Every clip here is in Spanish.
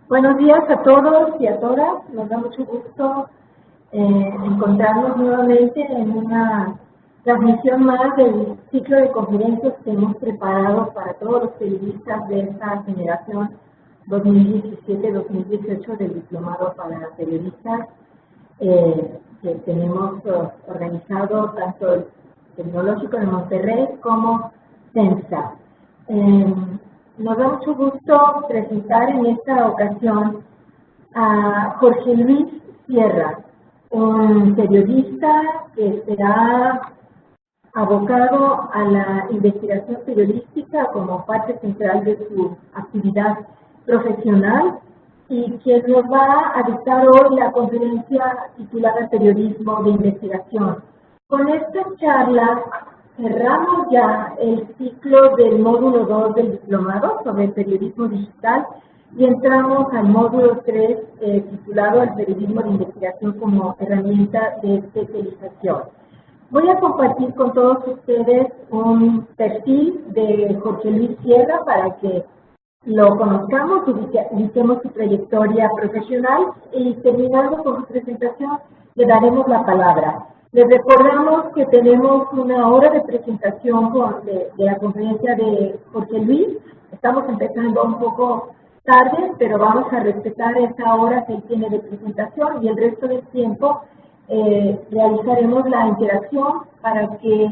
Buenos días a todos y a todas. Nos da mucho gusto encontrarnos nuevamente en una transmisión más del ciclo de conferencias que hemos preparado para todos los periodistas de esta generación 2017-2018 del Diplomado para Periodistas que tenemos organizado tanto el Tecnológico de Monterrey como CENSA. Nos da mucho gusto presentar en esta ocasión a Jorge Luis Sierra, un periodista que será abocado a la investigación periodística como parte central de su actividad profesional y quien nos va a dictar hoy la conferencia titulada Periodismo de Investigación. Con esta charla cerramos ya el ciclo del módulo 2 del diplomado sobre periodismo digital y entramos al módulo 3 titulado El periodismo de investigación como herramienta de especialización. Voy a compartir con todos ustedes un perfil de Jorge Luis Sierra para que lo conozcamos, ubiquemos su trayectoria profesional y terminando con su presentación le daremos la palabra. Les recordamos que tenemos una hora de presentación de la conferencia de Jorge Luis. Estamos empezando un poco tarde, pero vamos a respetar esa hora que él tiene de presentación y el resto del tiempo realizaremos la interacción para que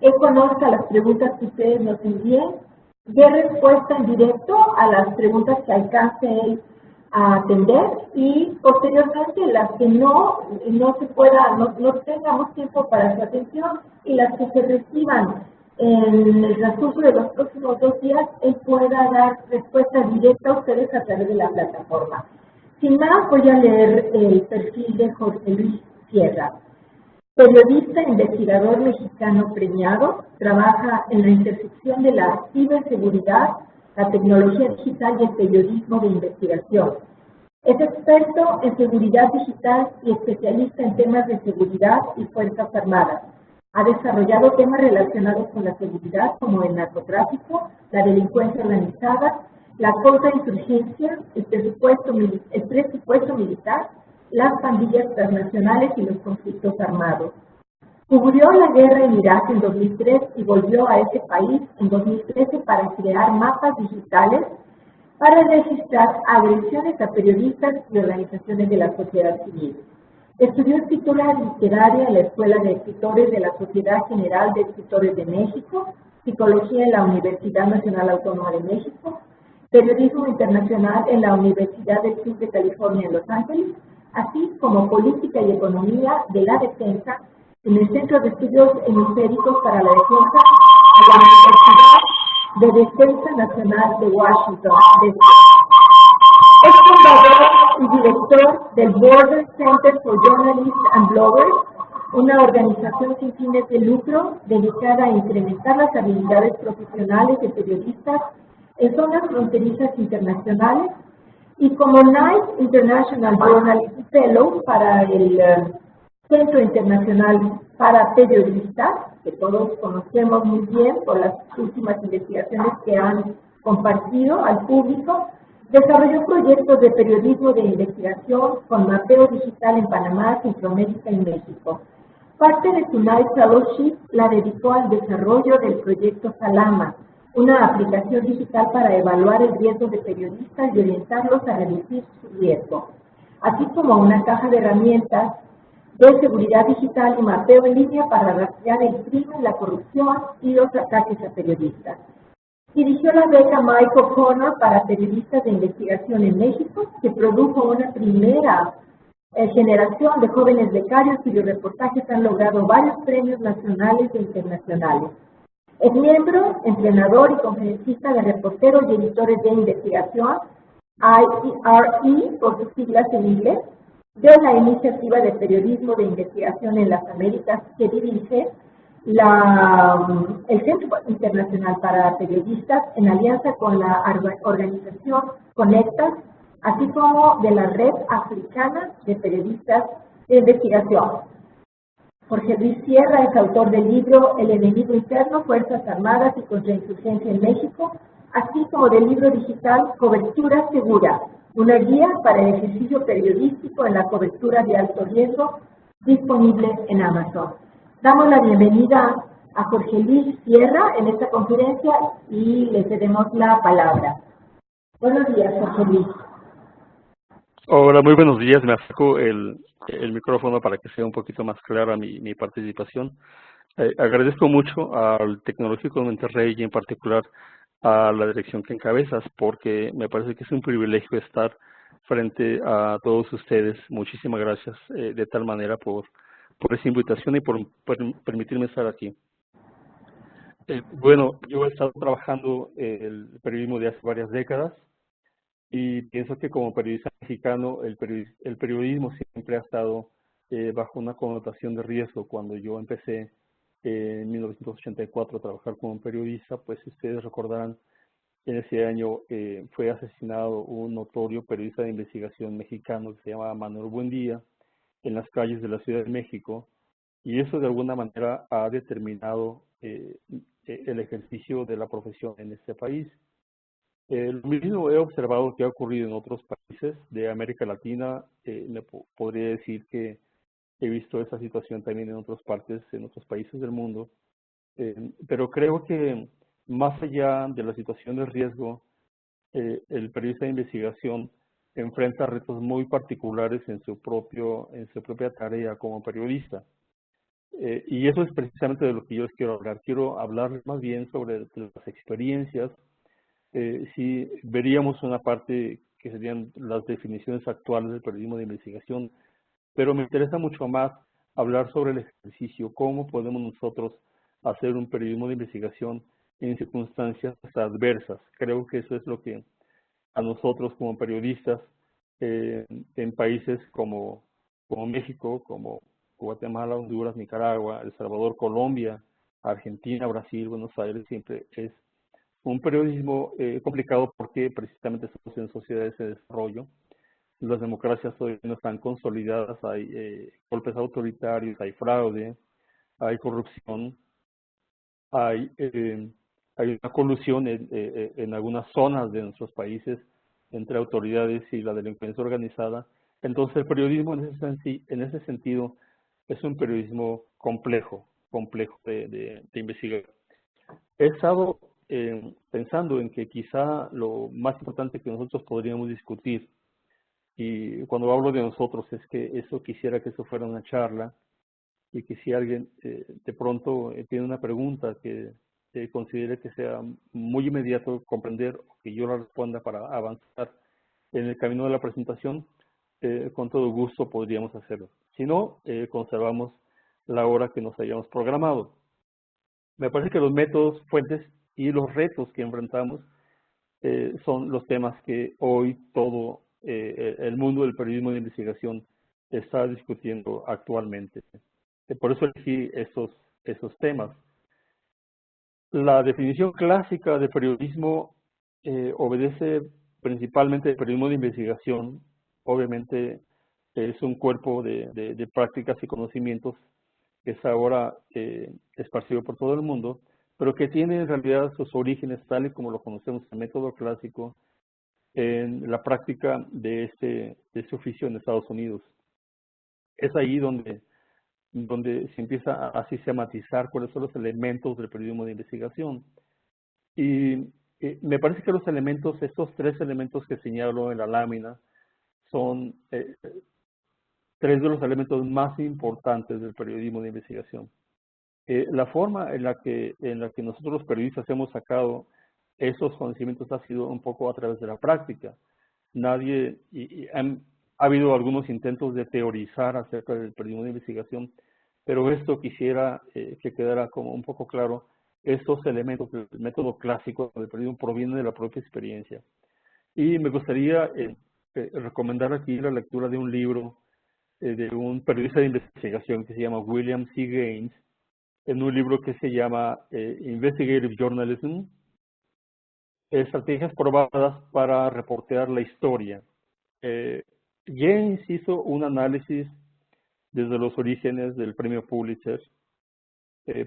él conozca las preguntas que ustedes nos envíen, dé respuesta en directo a las preguntas que alcance él a atender y posteriormente las que no se pueda, no tengamos tiempo para su atención y las que se reciban en el transcurso de los próximos 2 días, él pueda dar respuesta directa a ustedes a través de la plataforma. Sin más, voy a leer el perfil de Jorge Luis Sierra. Periodista e investigador mexicano premiado, trabaja en la intersección de la ciberseguridad, la tecnología digital y el periodismo de investigación. Es experto en seguridad digital y especialista en temas de seguridad y fuerzas armadas. Ha desarrollado temas relacionados con la seguridad como el narcotráfico, la delincuencia organizada, la contrainsurgencia, el presupuesto militar, las pandillas transnacionales y los conflictos armados. Cubrió la guerra en Irak en 2003 y volvió a ese país en 2013 para crear mapas digitales para registrar agresiones a periodistas y organizaciones de la sociedad civil. Estudió escritura literaria en la Escuela de Escritores de la Sociedad General de Escritores de México, psicología en la Universidad Nacional Autónoma de México, periodismo internacional en la Universidad del Sur de California en Los Ángeles, así como política y economía de la defensa en el Centro de Estudios Hemisféricos para la Defensa de la Universidad de Defensa Nacional de Washington, D.C. Es fundador y director del Border Center for Journalists and Bloggers, una organización sin fines de lucro dedicada a incrementar las habilidades profesionales de periodistas en zonas fronterizas internacionales y como Knight International Journalist Fellow para el Centro Internacional para Periodistas, que todos conocemos muy bien por las últimas investigaciones que han compartido al público, desarrolló proyectos de periodismo de investigación con mapeo digital en Panamá, Centroamérica y México. Parte de su Knight Fellowship la dedicó al desarrollo del proyecto Salama, una aplicación digital para evaluar el riesgo de periodistas y orientarlos a reducir su riesgo, así como una caja de herramientas de seguridad digital y mapeo en línea para rastrear el crimen, la corrupción y los ataques a periodistas. Dirigió la beca Mike O'Connor para periodistas de investigación en México, que produjo una primera generación de jóvenes becarios cuyos reportajes han logrado varios premios nacionales e internacionales. Es miembro, entrenador y conferencista de reporteros y editores de investigación, IRE por sus siglas en inglés, de la Iniciativa de Periodismo de Investigación en las Américas que dirige el Centro Internacional para Periodistas en alianza con la organización Conectas, así como de la Red Africana de Periodistas de Investigación. Jorge Luis Sierra es autor del libro El enemigo interno, Fuerzas Armadas y Contrainsurgencia en México, así como del libro digital Cobertura Segura, una guía para el ejercicio periodístico en la cobertura de alto riesgo disponible en Amazon. Damos la bienvenida a Jorge Luis Sierra en esta conferencia y le cedemos la palabra. Buenos días, Jorge Luis. Hola, muy buenos días. Me acerco el micrófono para que sea un poquito más clara mi participación. Agradezco mucho al Tecnológico de Monterrey y en particular a la dirección que encabezas, porque me parece que es un privilegio estar frente a todos ustedes. Muchísimas gracias de tal manera por esa invitación y por permitirme estar aquí. Bueno, yo he estado trabajando el periodismo de hace varias décadas y pienso que como periodista mexicano el periodismo siempre ha estado bajo una connotación de riesgo. Cuando yo empecé en 1984 a trabajar como periodista, pues ustedes recordarán, en ese año fue asesinado un notorio periodista de investigación mexicano que se llamaba Manuel Buendía en las calles de la Ciudad de México, y eso de alguna manera ha determinado el ejercicio de la profesión en este país. Lo mismo he observado que ha ocurrido en otros países de América Latina. Podría decir que he visto esa situación también en otras partes, en otros países del mundo. Pero creo que más allá de la situación de riesgo, el periodista de investigación enfrenta retos muy particulares en su propia tarea como periodista. Y eso es precisamente de lo que yo les quiero hablar. Quiero hablarles más bien sobre las experiencias. Si veríamos una parte que serían las definiciones actuales del periodismo de investigación, pero me interesa mucho más hablar sobre el ejercicio, cómo podemos nosotros hacer un periodismo de investigación en circunstancias adversas. Creo que eso es lo que a nosotros como periodistas en países como México, como Guatemala, Honduras, Nicaragua, El Salvador, Colombia, Argentina, Brasil, Buenos Aires, siempre es un periodismo complicado porque precisamente estamos en sociedades de desarrollo. Las democracias todavía no están consolidadas, hay golpes autoritarios, hay fraude, hay corrupción, hay, hay una colusión en algunas zonas de nuestros países entre autoridades y la delincuencia organizada. Entonces el periodismo en ese sentido es un periodismo complejo de investigar. He estado pensando en que quizá lo más importante que nosotros podríamos discutir, y cuando hablo de nosotros es que eso quisiera que eso fuera una charla, y que si alguien de pronto tiene una pregunta que considere que sea muy inmediato comprender, o que yo la responda para avanzar en el camino de la presentación, con todo gusto podríamos hacerlo. Si no, conservamos la hora que nos hayamos programado. Me parece que los métodos, fuentes y los retos que enfrentamos son los temas que hoy todo el mundo del periodismo de investigación está discutiendo actualmente. Por eso elegí esos temas. La definición clásica de periodismo obedece principalmente al periodismo de investigación. Obviamente es un cuerpo de prácticas y conocimientos que es ahora esparcido por todo el mundo, pero que tiene en realidad sus orígenes tal y como lo conocemos, el método clásico, en la práctica de este oficio en Estados Unidos. Es ahí donde se empieza a sistematizar cuáles son los elementos del periodismo de investigación. Y me parece que los elementos, estos tres elementos que señalo en la lámina, son tres de los elementos más importantes del periodismo de investigación. La forma en la que nosotros los periodistas hemos sacado esos conocimientos ha sido un poco a través de la práctica. Ha habido algunos intentos de teorizar acerca del periodismo de investigación, pero esto quisiera que quedara como un poco claro. Estos elementos del método clásico del periodismo provienen de la propia experiencia. Y me gustaría recomendar aquí la lectura de un libro de un periodista de investigación que se llama William C. Gaines, en un libro que se llama Investigative Journalism, estrategias probadas para reportear la historia. Gaines hizo un análisis desde los orígenes del premio Pulitzer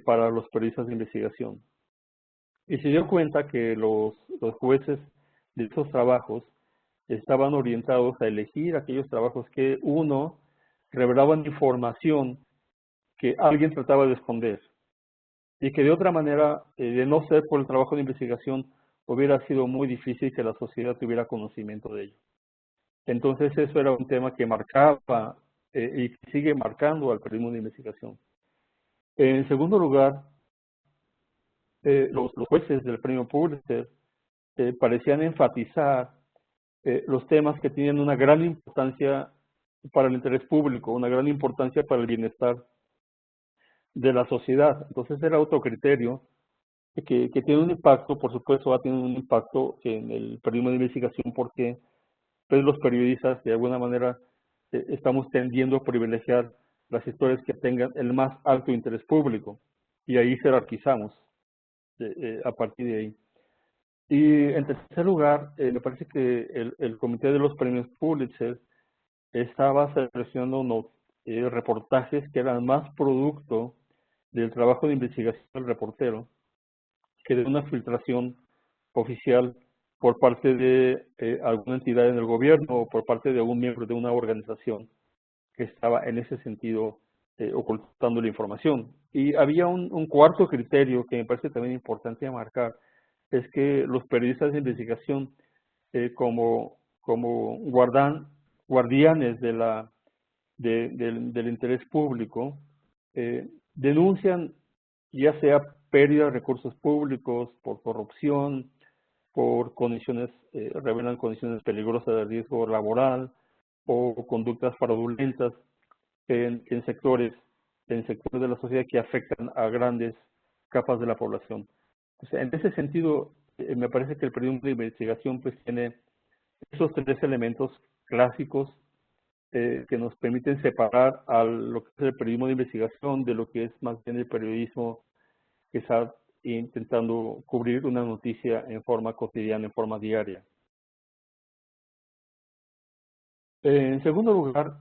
para los periodistas de investigación. Y se dio cuenta que los jueces de esos trabajos estaban orientados a elegir aquellos trabajos que, uno, revelaban información que alguien trataba de esconder y que de otra manera, de no ser por el trabajo de investigación, hubiera sido muy difícil que la sociedad tuviera conocimiento de ello. Entonces eso era un tema que marcaba y sigue marcando al periodismo de investigación. En segundo lugar, los jueces del premio Pulitzer parecían enfatizar los temas que tienen una gran importancia para el interés público, una gran importancia para el bienestar de la sociedad. Entonces era autocriterio que tiene un impacto, por supuesto va a tener un impacto en el periodismo de investigación porque pues, los periodistas de alguna manera estamos tendiendo a privilegiar las historias que tengan el más alto interés público y ahí jerarquizamos a partir de ahí. Y en tercer lugar, me parece que el comité de los premios Pulitzer estaba seleccionando reportajes que eran más producto del trabajo de investigación del reportero que de una filtración oficial por parte de alguna entidad en el gobierno o por parte de algún miembro de una organización que estaba en ese sentido ocultando la información. Y había un cuarto criterio que me parece también importante marcar, es que los periodistas de investigación como guardianes del interés público denuncian ya sea pérdida de recursos públicos por corrupción, por condiciones, revelan condiciones peligrosas de riesgo laboral o conductas fraudulentas en sectores de la sociedad que afectan a grandes capas de la población. O sea, en ese sentido, me parece que el periodismo de investigación pues tiene esos tres elementos clásicos que nos permiten separar a lo que es el periodismo de investigación de lo que es más bien el periodismo que está intentando cubrir una noticia en forma cotidiana, en forma diaria. En segundo lugar,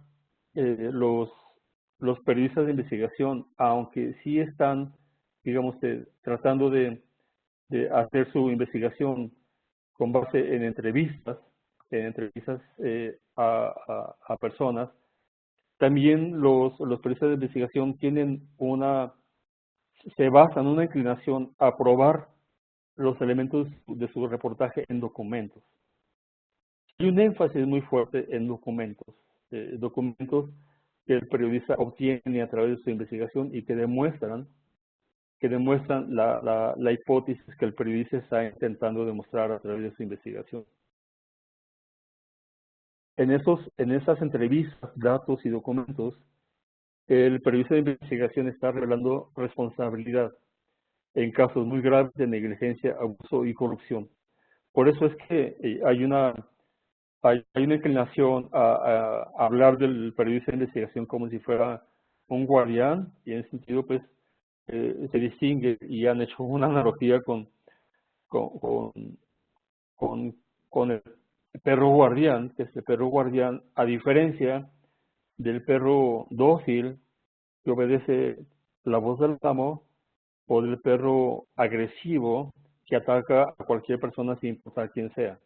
los periodistas de investigación, aunque sí están, digamos, tratando de hacer su investigación con base en entrevistas a personas, también los periodistas de investigación se basan en una inclinación a probar los elementos de su reportaje en documentos. Hay un énfasis muy fuerte en documentos que el periodista obtiene a través de su investigación y que demuestran la hipótesis que el periodista está intentando demostrar a través de su investigación. En esas entrevistas, datos y documentos, el periodista de investigación está revelando responsabilidad en casos muy graves de negligencia, abuso y corrupción. Por eso es que hay una inclinación a hablar del periodista de investigación como si fuera un guardián, y en ese sentido pues se distingue y han hecho una analogía con, con el perro guardián, que es el perro guardián, a diferencia del perro dócil que obedece la voz del amo, o del perro agresivo que ataca a cualquier persona sin importar quién sea.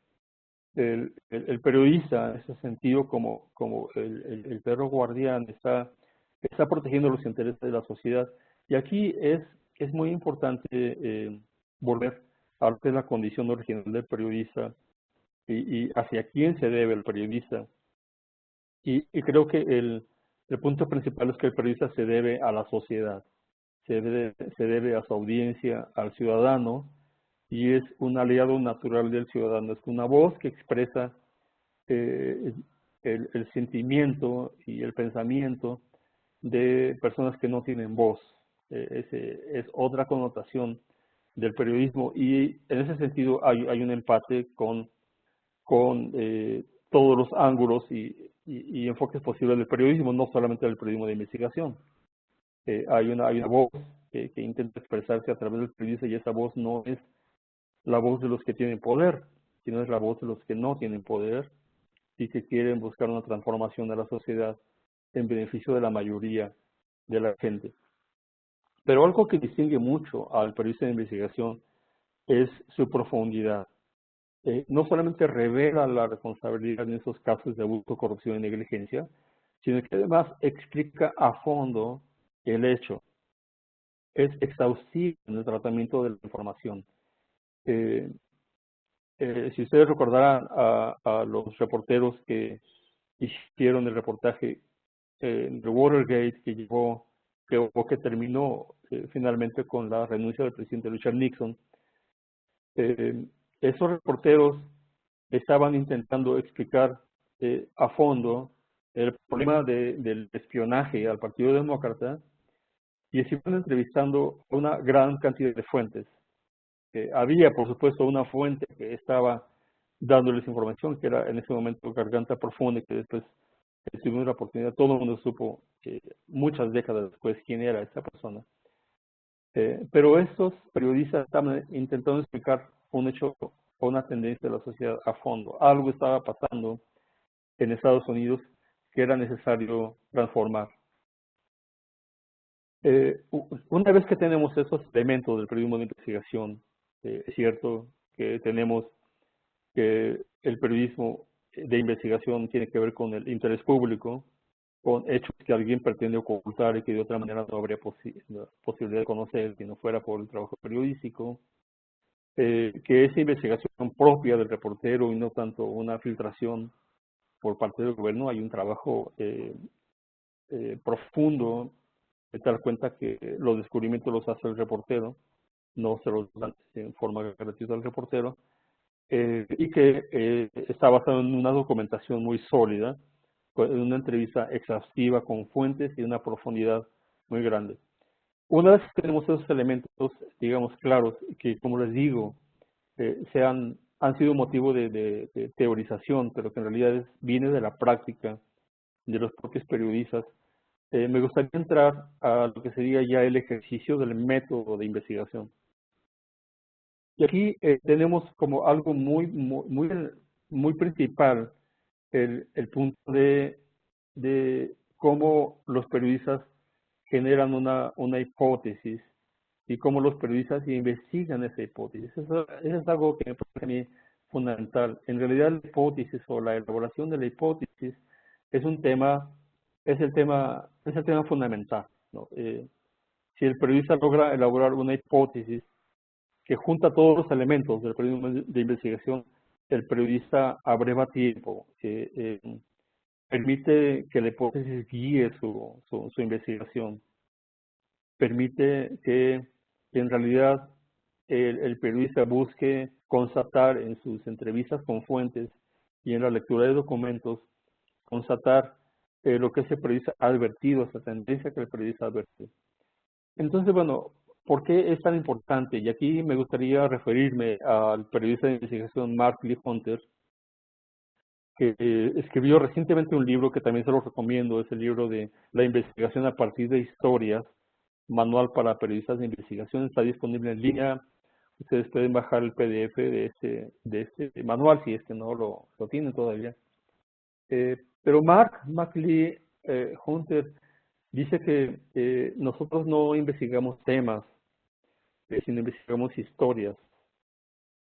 El periodista, en ese sentido, como el perro guardián, está protegiendo los intereses de la sociedad. Y aquí es muy importante volver a hablar de la condición original del periodista y hacia quién se debe el periodista. Y creo que el punto principal es que el periodista se debe a la sociedad, se debe a su audiencia, al ciudadano, y es un aliado natural del ciudadano, es una voz que expresa el sentimiento y el pensamiento de personas que no tienen voz. Es otra connotación del periodismo y en ese sentido hay un empate con todos los ángulos y enfoques posibles del periodismo, no solamente del periodismo de investigación. Hay una voz que intenta expresarse a través del periodista y esa voz no es la voz de los que tienen poder, sino es la voz de los que no tienen poder y que quieren buscar una transformación de la sociedad en beneficio de la mayoría de la gente. Pero algo que distingue mucho al periodista de investigación es su profundidad. no solamente revela la responsabilidad en esos casos de abuso, corrupción y negligencia, sino que además explica a fondo el hecho. Es exhaustivo en el tratamiento de la información. Eh, si ustedes recordarán a los reporteros que hicieron el reportaje de Watergate que terminó finalmente con la renuncia del presidente Richard Nixon, esos reporteros estaban intentando explicar a fondo el problema del espionaje al Partido Demócrata y estuvieron entrevistando a una gran cantidad de fuentes. Había, por supuesto, una fuente que estaba dándoles información, que era en ese momento Garganta Profunda, que después tuvimos la oportunidad, todo el mundo supo muchas décadas después quién era esa persona. Pero estos periodistas estaban intentando explicar un hecho o una tendencia de la sociedad a fondo. Algo estaba pasando en Estados Unidos que era necesario transformar. Una vez que tenemos esos elementos del periodismo de investigación, es cierto que tenemos que el periodismo de investigación tiene que ver con el interés público, con hechos que alguien pretende ocultar y que de otra manera no habría posibilidad de conocer si no fuera por el trabajo periodístico, que es investigación propia del reportero y no tanto una filtración por parte del gobierno. Hay un trabajo profundo de dar cuenta que los descubrimientos los hace el reportero, no se los dan en forma gratuita al reportero, y que está basado en una documentación muy sólida, en una entrevista exhaustiva con fuentes y una profundidad muy grande. Una vez que tenemos esos elementos, digamos, claros, que como les digo, han sido motivo de teorización, pero que en realidad viene de la práctica de los propios periodistas, me gustaría entrar a lo que sería ya el ejercicio del método de investigación. Y aquí tenemos como algo muy principal el punto de cómo los periodistas generan una hipótesis y cómo los periodistas investigan esa hipótesis. Eso es algo que me parece a mí fundamental. En realidad, la hipótesis o la elaboración de la hipótesis es es el tema fundamental, ¿no? Si el periodista logra elaborar una hipótesis que junta todos los elementos del periodismo de investigación, el periodista abreva tiempo, permite que la hipótesis guíe su investigación, permite que en realidad el periodista busque constatar en sus entrevistas con fuentes y en la lectura de documentos, constatar lo que ese periodista ha advertido, esa tendencia que el periodista ha advertido. Entonces, bueno, ¿por qué es tan importante? Y aquí me gustaría referirme al periodista de investigación Mark Lee Hunter, que escribió recientemente un libro que también se lo recomiendo, es el libro de La investigación a partir de historias, manual para periodistas de investigación. Está disponible en línea. Ustedes pueden bajar el PDF de este manual si es que no lo tienen todavía. Pero Mark Lee Hunter dice que nosotros no investigamos temas, sino investigamos historias.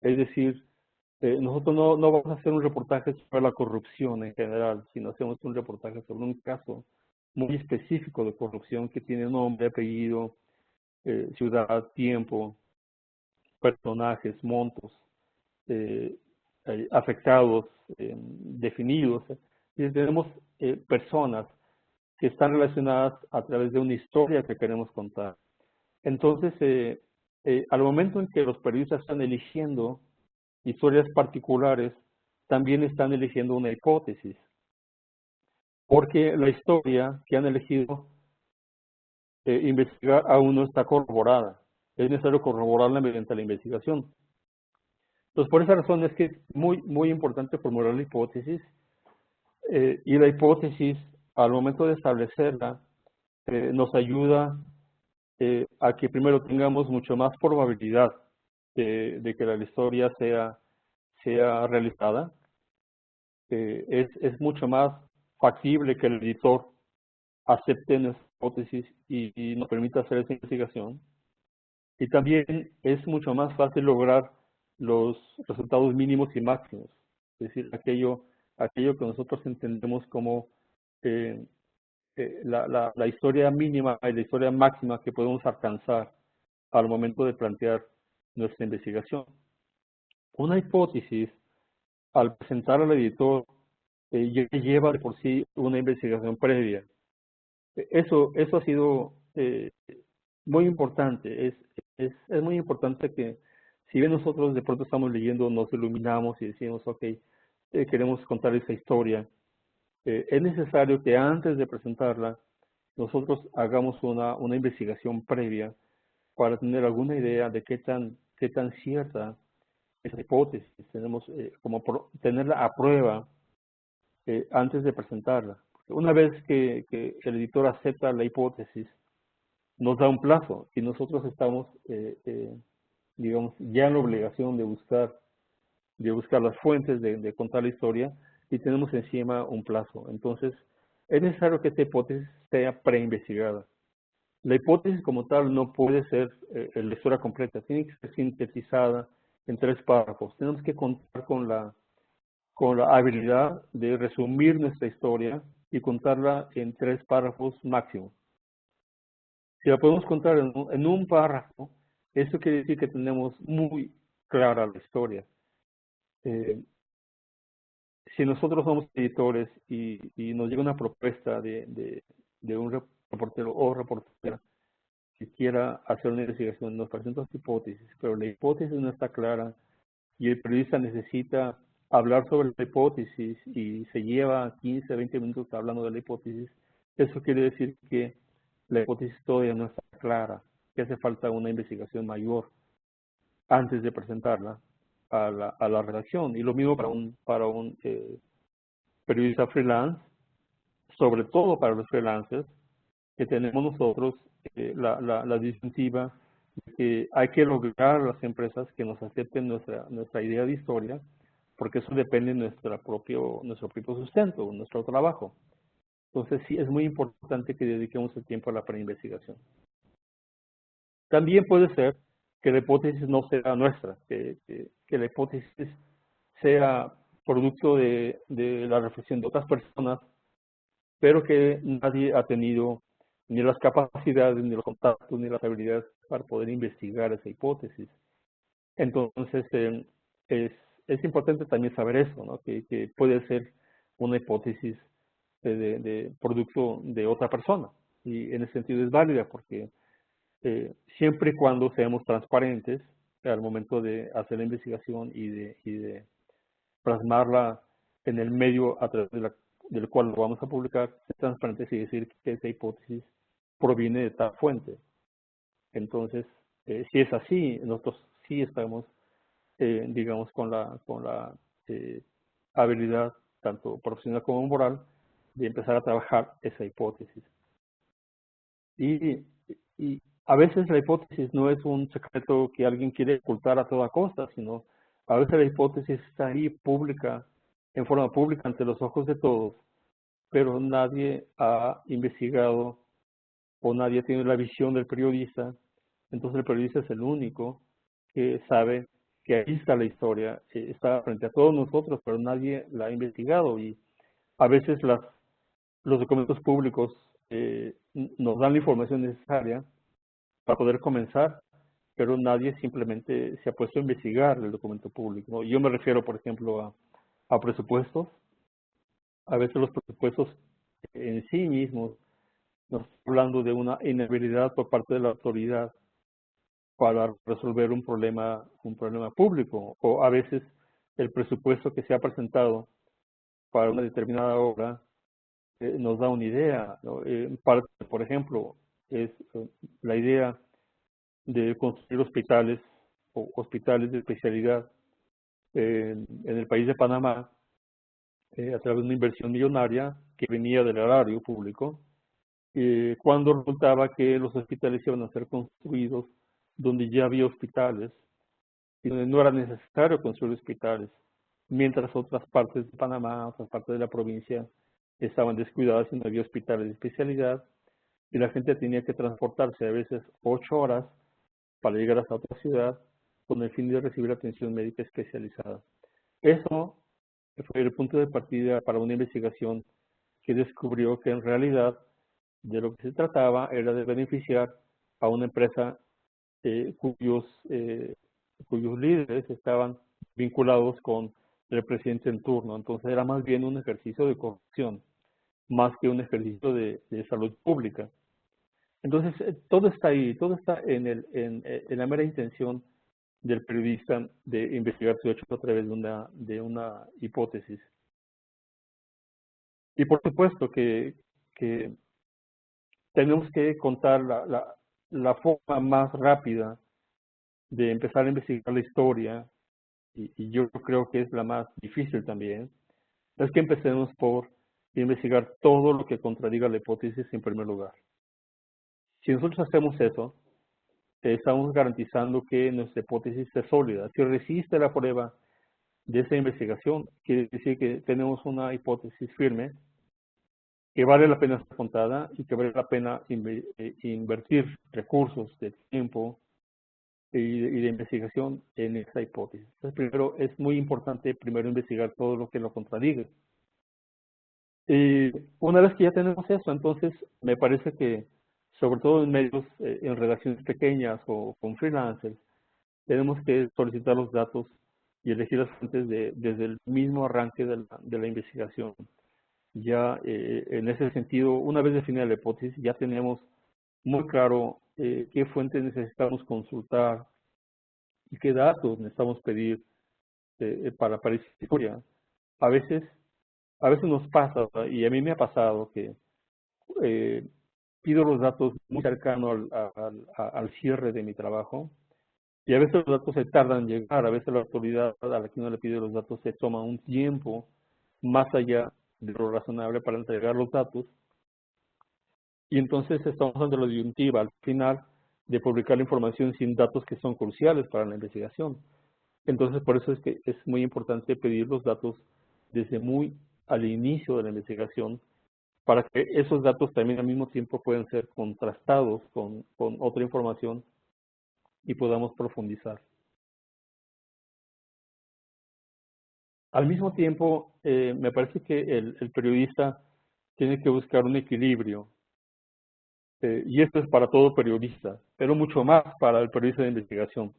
Es decir, nosotros no vamos a hacer un reportaje sobre la corrupción en general, sino hacemos un reportaje sobre un caso muy específico de corrupción que tiene nombre, apellido, ciudad, tiempo, personajes, montos, afectados, definidos. Y tenemos personas que están relacionadas a través de una historia que queremos contar. Entonces, al momento en que los periodistas están eligiendo historias particulares, también están eligiendo una hipótesis, porque la historia que han elegido investigar aún no está corroborada. Es necesario corroborarla mediante la investigación. Entonces, por esa razón es que es muy importante formular la hipótesis, y la hipótesis, al momento de establecerla, nos ayuda a que primero tengamos mucho más probabilidad de que la historia sea realizada. Es mucho más factible que el editor acepte nuestra hipótesis y nos permita hacer esa investigación. Y también es mucho más fácil lograr los resultados mínimos y máximos, es decir, aquello que nosotros entendemos como eh, la historia mínima y la historia máxima que podemos alcanzar al momento de plantear nuestra investigación. Una hipótesis, al presentar al editor, ya lleva de por sí una investigación previa. Eso ha sido muy importante. Es muy importante que, si bien nosotros de pronto estamos leyendo, nos iluminamos y decimos, ok, queremos contar esa historia, es necesario que antes de presentarla, nosotros hagamos una investigación previa para tener alguna idea de qué tan cierta es la hipótesis. Tenemos tenerla a prueba antes de presentarla. Una vez que el editor acepta la hipótesis, nos da un plazo y nosotros estamos, digamos, ya en la obligación de buscar las fuentes, de contar la historia, y tenemos encima un plazo. Entonces, es necesario que esta hipótesis sea preinvestigada. La hipótesis como tal no puede ser la historia completa, tiene que ser sintetizada en 3 párrafos. Tenemos que contar con la habilidad de resumir nuestra historia y contarla en 3 párrafos máximo. Si la podemos contar en un párrafo, eso quiere decir que tenemos muy clara la historia. Si nosotros somos editores y nos llega una propuesta de un reportero o reportera que quiera hacer una investigación, nos presentan hipótesis, pero la hipótesis no está clara y el periodista necesita hablar sobre la hipótesis y se lleva 15, 20 minutos hablando de la hipótesis, eso quiere decir que la hipótesis todavía no está clara, que hace falta una investigación mayor antes de presentarla a la redacción. Y lo mismo para un periodista freelance, sobre todo para los freelancers, que tenemos nosotros la disyuntiva de que hay que lograr a las empresas que nos acepten nuestra idea de historia, porque eso depende de nuestro propio sustento, nuestro trabajo. Entonces sí, es muy importante que dediquemos el tiempo a la preinvestigación. También puede ser que la hipótesis no sea nuestra, que la hipótesis sea producto de la reflexión de otras personas, pero que nadie ha tenido ni las capacidades, ni los contactos, ni las habilidades para poder investigar esa hipótesis. Entonces, es importante también saber eso, ¿no? Que puede ser una hipótesis de producto de otra persona. Y en ese sentido es válida porque siempre y cuando seamos transparentes al momento de hacer la investigación y de plasmarla en el medio a través del cual lo vamos a publicar, ser transparentes y decir que esa hipótesis proviene de tal fuente. Entonces, si es así, nosotros sí estamos, digamos, con la habilidad, tanto profesional como moral, de empezar a trabajar esa hipótesis. Y, y a veces la hipótesis no es un secreto que alguien quiere ocultar a toda costa, sino a veces la hipótesis está ahí pública, en forma pública ante los ojos de todos, pero nadie ha investigado o nadie tiene la visión del periodista. Entonces el periodista es el único que sabe que ahí está la historia, está frente a todos nosotros, pero nadie la ha investigado y a veces los documentos públicos nos dan la información necesaria para poder comenzar, pero nadie simplemente se ha puesto a investigar el documento público, ¿no? Yo me refiero, por ejemplo, a presupuestos. A veces los presupuestos en sí mismos nos están hablando de una inhabilidad por parte de la autoridad para resolver un problema público, o a veces el presupuesto que se ha presentado para una determinada obra nos da una idea, ¿no? Por ejemplo, es la idea de construir hospitales o hospitales de especialidad en el país de Panamá a través de una inversión millonaria que venía del erario público, cuando resultaba que los hospitales iban a ser construidos donde ya había hospitales y donde no era necesario construir hospitales, mientras otras partes de Panamá, otras partes de la provincia estaban descuidadas y no había hospitales de especialidad y la gente tenía que transportarse a veces 8 horas para llegar hasta otra ciudad con el fin de recibir atención médica especializada. Eso fue el punto de partida para una investigación que descubrió que en realidad de lo que se trataba era de beneficiar a una empresa cuyos líderes estaban vinculados con el presidente en turno. Entonces era más bien un ejercicio de corrupción, más que un ejercicio de salud pública. Entonces todo está ahí, todo está en la mera intención del periodista de investigar su hecho a través de una hipótesis. Y por supuesto que tenemos que contar la forma más rápida de empezar a investigar la historia, y yo creo que es la más difícil también, es que empecemos por investigar todo lo que contradiga la hipótesis en primer lugar. Si nosotros hacemos eso, estamos garantizando que nuestra hipótesis es sólida. Si resiste la prueba de esa investigación, quiere decir que tenemos una hipótesis firme que vale la pena ser contada y que vale la pena invertir recursos de tiempo y de investigación en esa hipótesis. Entonces, primero, es muy importante primero investigar todo lo que lo contradiga. Y una vez que ya tenemos eso, entonces me parece que, sobre todo en medios, en redacciones pequeñas o con freelancers, tenemos que solicitar los datos y elegir las fuentes desde el mismo arranque de la investigación. Ya en ese sentido, una vez definida la hipótesis, ya tenemos muy claro qué fuentes necesitamos consultar y qué datos necesitamos pedir para esa historia. A veces nos pasa, y a mí me ha pasado, que pido los datos muy cercanos al cierre de mi trabajo, y a veces los datos se tardan en llegar, a veces la autoridad a la que uno le pide los datos se toma un tiempo más allá de lo razonable para entregar los datos, y entonces estamos ante la disyuntiva al final de publicar la información sin datos que son cruciales para la investigación. Entonces, por eso es que es muy importante pedir los datos desde muy al inicio de la investigación, para que esos datos también al mismo tiempo puedan ser contrastados con otra información y podamos profundizar. Al mismo tiempo, me parece que el periodista tiene que buscar un equilibrio, y esto es para todo periodista, pero mucho más para el periodista de investigación.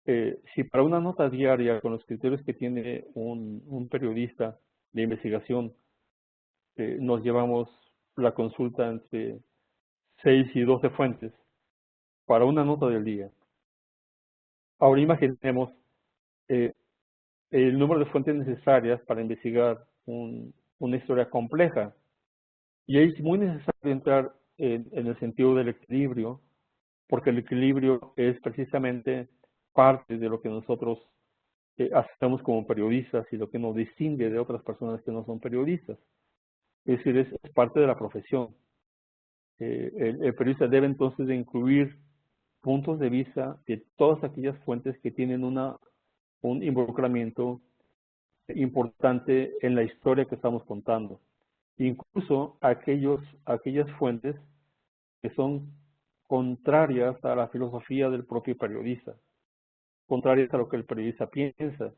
Si para una nota diaria, con los criterios que tiene un periodista de investigación, nos llevamos la consulta entre 6 y 12 fuentes para una nota del día. Ahora imaginemos el número de fuentes necesarias para investigar una historia compleja. Y es muy necesario entrar en el sentido del equilibrio, porque el equilibrio es precisamente parte de lo que nosotros hacemos como periodistas y lo que nos distingue de otras personas que no son periodistas. Es decir, es parte de la profesión. El periodista debe entonces de incluir puntos de vista de todas aquellas fuentes que tienen un involucramiento importante en la historia que estamos contando. Incluso aquellas fuentes que son contrarias a la filosofía del propio periodista, contrarias a lo que el periodista piensa.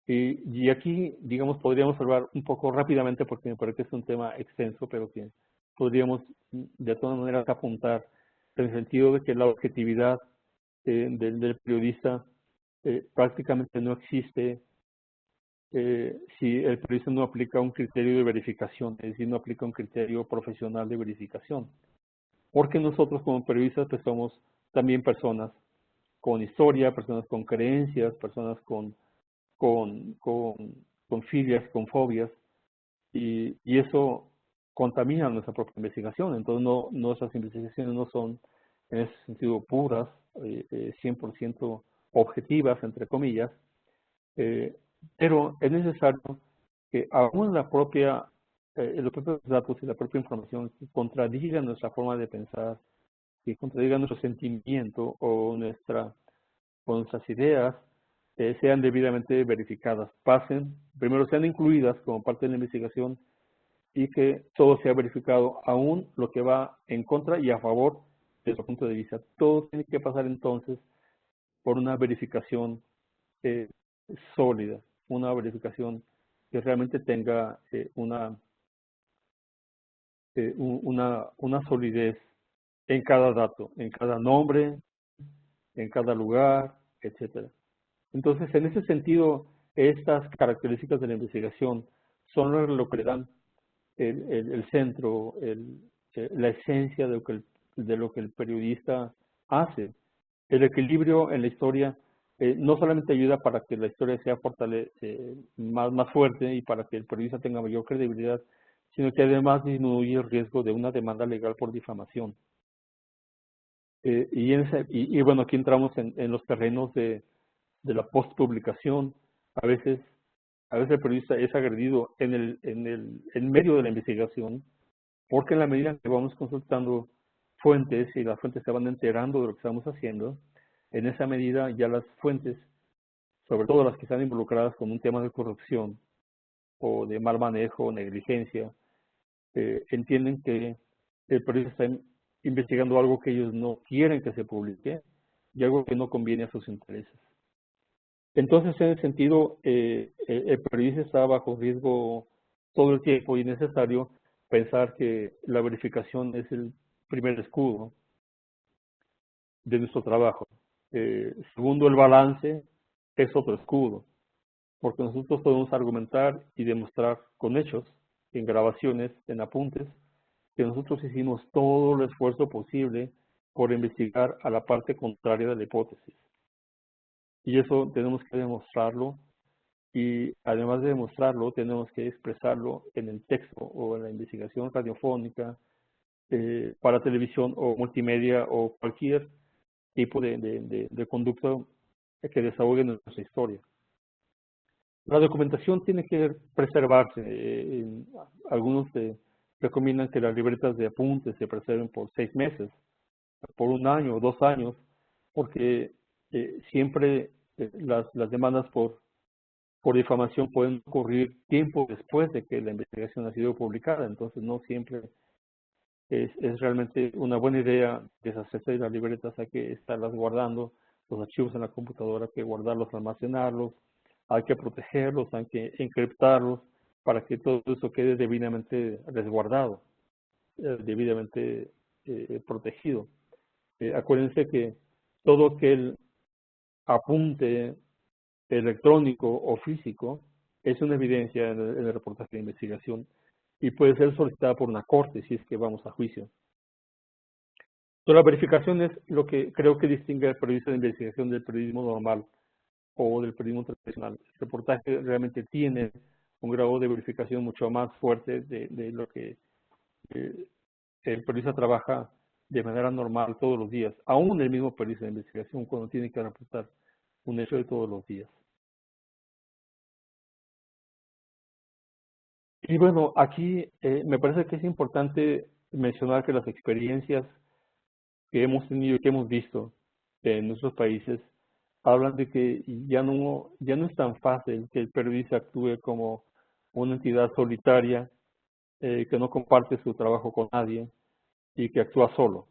Y aquí, digamos, podríamos hablar un poco rápidamente, porque me parece que es un tema extenso, pero que podríamos de todas maneras apuntar en el sentido de que la objetividad del periodista prácticamente no existe si el periodista no aplica un criterio de verificación, es decir, no aplica un criterio profesional de verificación. Porque nosotros como periodistas pues somos también personas con historia, personas con creencias, personas con filias, con fobias, y eso contamina nuestra propia investigación. Entonces nuestras investigaciones no son en ese sentido puras, 100% objetivas, entre comillas, pero es necesario que aún los propios datos y la propia información que contradigan nuestra forma de pensar, que contradigan nuestro sentimiento o nuestras ideas, sean debidamente verificadas, primero sean incluidas como parte de la investigación, y que todo sea verificado, aún lo que va en contra y a favor de su punto de vista. Todo tiene que pasar entonces por una verificación sólida, una verificación que realmente tenga una solidez en cada dato, en cada nombre, en cada lugar, etcétera. Entonces, en ese sentido, estas características de la investigación son lo que le dan el centro, la esencia de lo que el periodista hace. El equilibrio en la historia no solamente ayuda para que la historia sea más fuerte y para que el periodista tenga mayor credibilidad, sino que además disminuye el riesgo de una demanda legal por difamación. Y bueno, aquí entramos en los terrenos de la postpublicación. A veces el periodista es agredido en medio de la investigación, porque en la medida en que vamos consultando fuentes y las fuentes se van enterando de lo que estamos haciendo, en esa medida ya las fuentes, sobre todo las que están involucradas con un tema de corrupción o de mal manejo o negligencia, entienden que el periodista está investigando algo que ellos no quieren que se publique y algo que no conviene a sus intereses. Entonces, en ese sentido, el periodista está bajo riesgo todo el tiempo y es necesario pensar que la verificación es el primer escudo de nuestro trabajo. Segundo, el balance es otro escudo, porque nosotros podemos argumentar y demostrar con hechos, en grabaciones, en apuntes, que nosotros hicimos todo el esfuerzo posible por investigar a la parte contraria de la hipótesis. Y eso tenemos que demostrarlo, y además de demostrarlo, tenemos que expresarlo en el texto o en la investigación radiofónica, para televisión o multimedia o cualquier tipo de conducto que desahogue nuestra historia. La documentación tiene que preservarse. Algunos recomiendan que las libretas de apuntes se preserven por 6 meses, por 1 año o 2 años, porque siempre las demandas por difamación pueden ocurrir tiempo después de que la investigación ha sido publicada. Entonces, no siempre es realmente una buena idea deshacerse de las libretas. Hay que estarlas guardando, los archivos en la computadora, hay que guardarlos, almacenarlos, hay que protegerlos, hay que encriptarlos para que todo eso quede debidamente resguardado, debidamente protegido. Acuérdense que todo aquel apunte electrónico o físico es una evidencia en el reportaje de investigación y puede ser solicitada por una corte si es que vamos a juicio. Entonces, la verificación es lo que creo que distingue al periodista de investigación del periodismo normal o del periodismo tradicional. El reportaje realmente tiene un grado de verificación mucho más fuerte de lo que el periodista trabaja de manera normal todos los días, aún el mismo periodista de investigación cuando tiene que reportar un hecho de todos los días. Y bueno, aquí me parece que es importante mencionar que las experiencias que hemos tenido y que hemos visto en nuestros países hablan de que ya no es tan fácil que el periodista actúe como una entidad solitaria, que no comparte su trabajo con nadie y que actúa solo.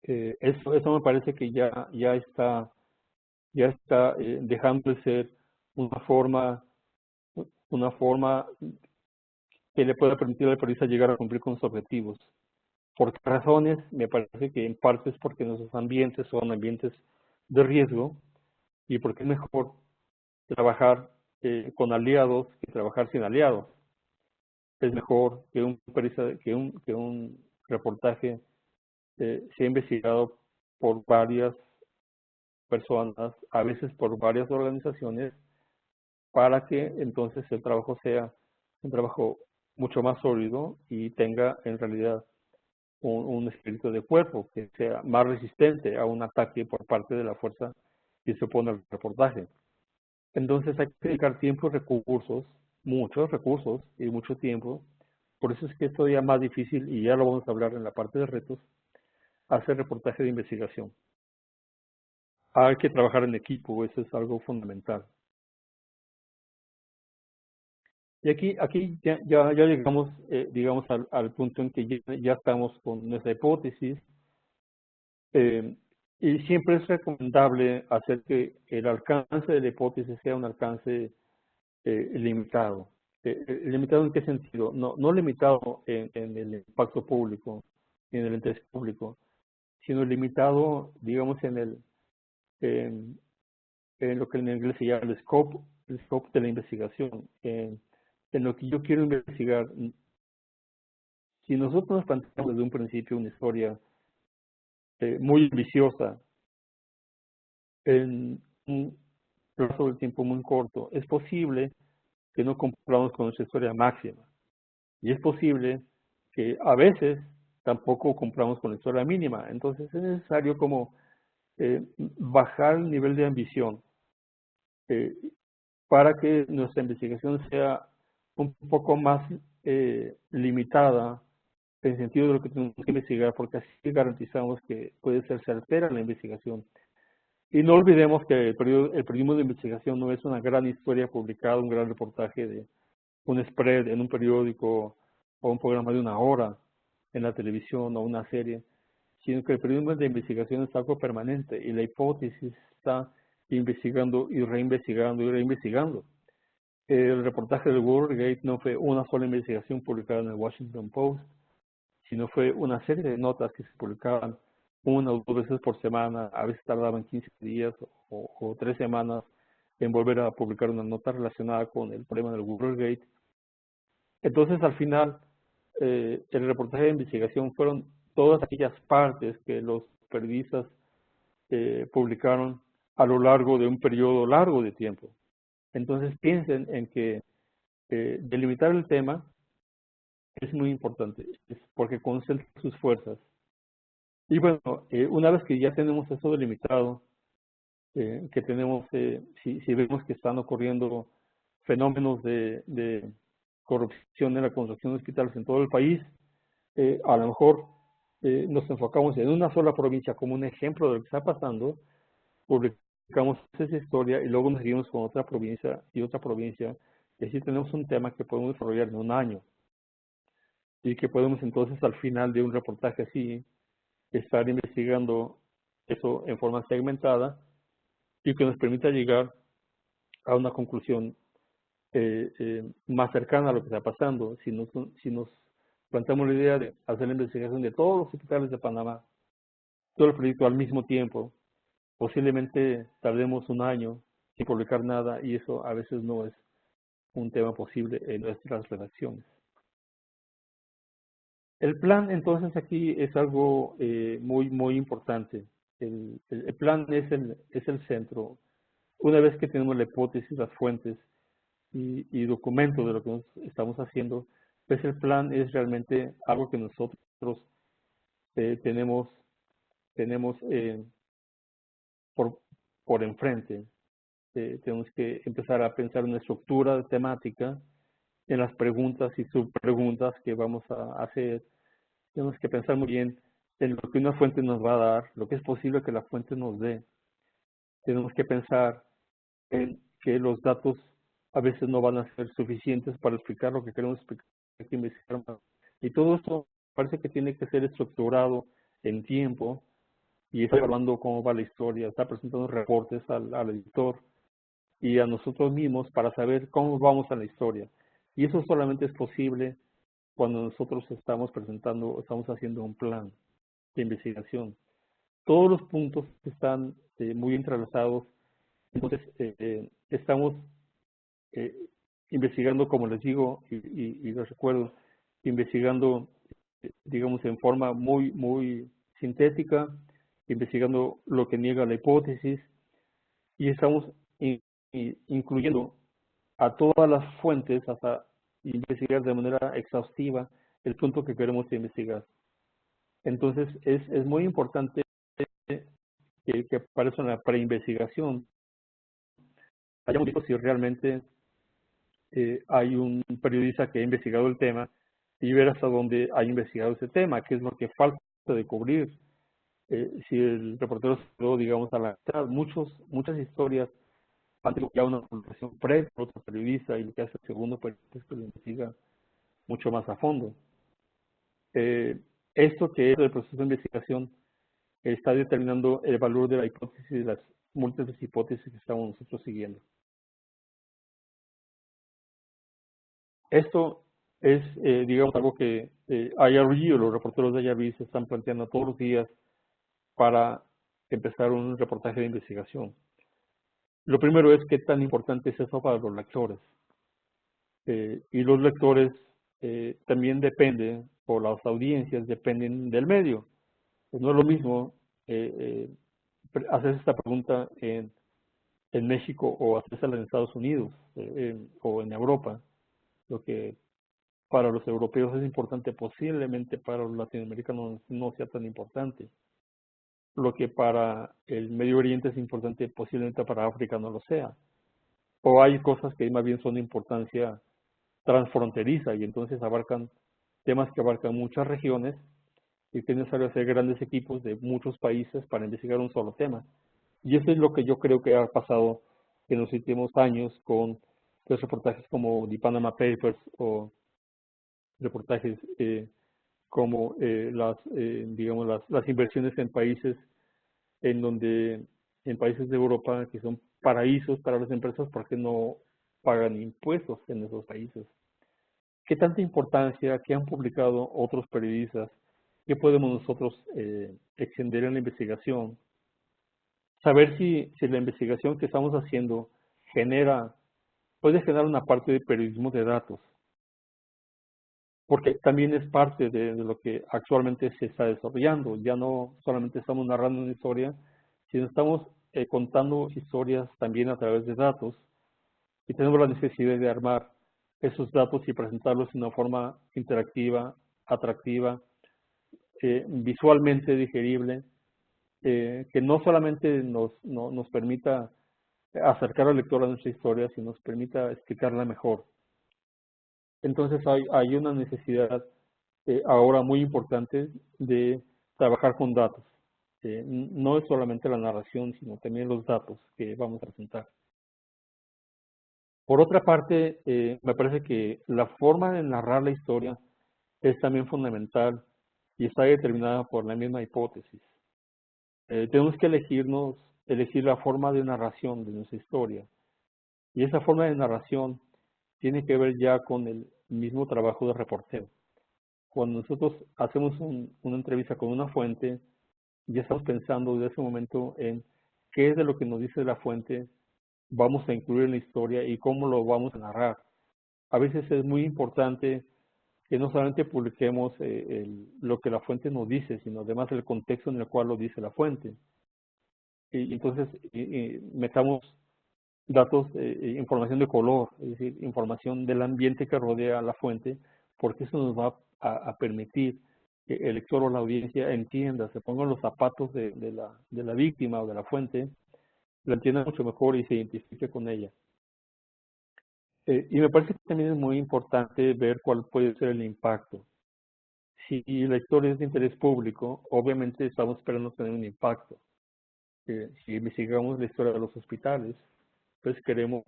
Eso me parece que ya está dejando de ser una forma que le pueda permitir al periodista llegar a cumplir con sus objetivos. ¿Por qué razones? Me parece que en parte es porque nuestros ambientes son ambientes de riesgo y porque es mejor trabajar con aliados que trabajar sin aliados. Es mejor que un reportaje sea investigado por varias personas, a veces por varias organizaciones, para que entonces el trabajo sea un trabajo mucho más sólido y tenga en realidad un espíritu de cuerpo que sea más resistente a un ataque por parte de la fuerza que se opone al reportaje. Entonces hay que dedicar tiempo y recursos, muchos recursos y mucho tiempo. Por eso es que es todavía más difícil, y ya lo vamos a hablar en la parte de retos, hacer reportaje de investigación. Hay que trabajar en equipo, eso es algo fundamental. Y aquí ya llegamos, digamos, al punto en que ya estamos con nuestra hipótesis, Y siempre es recomendable hacer que el alcance de la hipótesis sea un alcance limitado. ¿Limitado en qué sentido? No limitado en el impacto público, ni en el interés público, sino limitado, digamos, en, en lo que en inglés se llama el scope de la investigación, en lo que yo quiero investigar. Si nosotros nos planteamos desde un principio una historia muy ambiciosa, en un plazo de tiempo muy corto, es posible que no cumplamos con nuestra historia máxima. Y es posible que a veces tampoco cumplamos con la historia mínima. Entonces es necesario como bajar el nivel de ambición eh, para que nuestra investigación sea un poco más limitada en el sentido de lo que tenemos que investigar, porque así garantizamos que puede ser certera la investigación. Y no olvidemos que el periodismo de investigación no es una gran historia publicada, un gran reportaje de un spread en un periódico o un programa de una hora en la televisión o una serie, sino que el periodismo de investigación es algo permanente y la hipótesis está investigando y reinvestigando y reinvestigando. El reportaje del Watergate no fue una sola investigación publicada en el Washington Post, sino fue una serie de notas que se publicaban una o dos veces por semana, a veces tardaban 15 días o 3 semanas en volver a publicar una nota relacionada con el problema del Watergate. Entonces, al final, el reportaje de investigación fueron todas aquellas partes que los periodistas publicaron a lo largo de un periodo largo de tiempo. Entonces, piensen en que delimitar el tema es muy importante, es porque concentra sus fuerzas. Y bueno, una vez que ya tenemos eso delimitado, que tenemos, si vemos que están ocurriendo fenómenos de corrupción en la construcción de hospitales en todo el país, a lo mejor nos enfocamos en una sola provincia como un ejemplo de lo que está pasando, publicamos esa historia y luego nos seguimos con otra provincia y otra provincia, y así tenemos un tema que podemos desarrollar en un año y que podemos entonces al final de un reportaje así estar investigando eso en forma segmentada y que nos permita llegar a una conclusión más cercana a lo que está pasando. Si nos planteamos la idea de hacer la investigación de todos los hospitales de Panamá, todo el proyecto al mismo tiempo, posiblemente tardemos un año sin publicar nada y eso a veces no es un tema posible en nuestras redacciones. El plan entonces aquí es algo muy importante. El plan es el centro. Una vez que tenemos la hipótesis, las fuentes y documentos de lo que estamos haciendo, pues el plan es realmente algo que nosotros tenemos por, por enfrente. Tenemos que empezar a pensar en una estructura temática, en las preguntas y subpreguntas que vamos a hacer. Tenemos que pensar muy bien en lo que una fuente nos va a dar, lo que es posible que la fuente nos dé. Tenemos que pensar en que los datos a veces no van a ser suficientes para explicar lo que queremos explicar, hay que investigar más. Y todo esto parece que tiene que ser estructurado en tiempo y está evaluando cómo va la historia, está presentando reportes al editor y a nosotros mismos para saber cómo vamos a la historia. Y eso solamente es posible cuando nosotros estamos haciendo un plan de investigación. Todos los puntos están muy entrelazados, entonces estamos eh, investigando, como les digo, y les recuerdo, investigando, digamos, en forma muy sintética, investigando lo que niega la hipótesis, y estamos incluyendo a todas las fuentes hasta investigar de manera exhaustiva el punto que queremos investigar. Entonces, es muy importante que para eso en la preinvestigación hayamos visto si realmente hay un periodista que ha investigado el tema y ver hasta dónde ha investigado ese tema, qué es lo que falta de cubrir. Si el reportero se quedó, digamos, a la mitad, muchas historias han tenido ya una publicación previa por otro periodista y lo que hace el segundo periodista es que lo investiga mucho más a fondo. Esto que es el proceso de investigación está determinando el valor de la hipótesis y de las múltiples hipótesis que estamos nosotros siguiendo. Esto es, digamos, algo que IRB o los reporteros de IRB se están planteando todos los días para empezar un reportaje de investigación. Lo primero es qué tan importante es eso para los lectores. Y los lectores también dependen, o las audiencias dependen del medio. Pues no es lo mismo hacer esta pregunta en México o hacerla en Estados Unidos o en Europa. Lo que para los europeos es importante, posiblemente para los latinoamericanos no sea tan importante. Lo que para el Medio Oriente es importante, posiblemente para África no lo sea. O hay cosas que más bien son de importancia transfronteriza y entonces abarcan temas que abarcan muchas regiones y que es necesario hacer grandes equipos de muchos países para investigar un solo tema. Y eso es lo que yo creo que ha pasado en los últimos años con los reportajes como The Panama Papers o reportajes como digamos, las inversiones en países en donde, en países de Europa que son paraísos para las empresas porque no pagan impuestos en esos países. ¿Qué tanta importancia, qué han publicado otros periodistas, qué podemos nosotros extender en la investigación? Saber si la investigación que estamos haciendo puede generar una parte de periodismo de datos, porque también es parte de lo que actualmente se está desarrollando. Ya no solamente estamos narrando una historia, sino estamos contando historias también a través de datos y tenemos la necesidad de armar esos datos y presentarlos de una forma interactiva, atractiva, visualmente digerible, que no solamente nos permita acercar al lector a nuestra historia, sino nos permita explicarla mejor. Entonces hay una necesidad ahora muy importante de trabajar con datos. No es solamente la narración, sino también los datos que vamos a presentar. Por otra parte, me parece que la forma de narrar la historia es también fundamental y está determinada por la misma hipótesis. Tenemos que elegir la forma de narración de nuestra historia. Y esa forma de narración tiene que ver ya con el mismo trabajo de reportero. Cuando nosotros hacemos una entrevista con una fuente, ya estamos pensando desde ese momento en qué es de lo que nos dice la fuente vamos a incluir en la historia y cómo lo vamos a narrar. A veces es muy importante que no solamente publiquemos lo que la fuente nos dice, sino además el contexto en el cual lo dice la fuente. Y entonces metamos datos, información de color, es decir, información del ambiente que rodea a la fuente, porque eso nos va a permitir que el lector o la audiencia entienda, se pongan los zapatos de la víctima o de la fuente, la entienda mucho mejor y se identifique con ella. Y me parece que también es muy importante ver cuál puede ser el impacto. Si la historia es de interés público, obviamente estamos esperando tener un impacto. Si investigamos la historia de los hospitales, pues queremos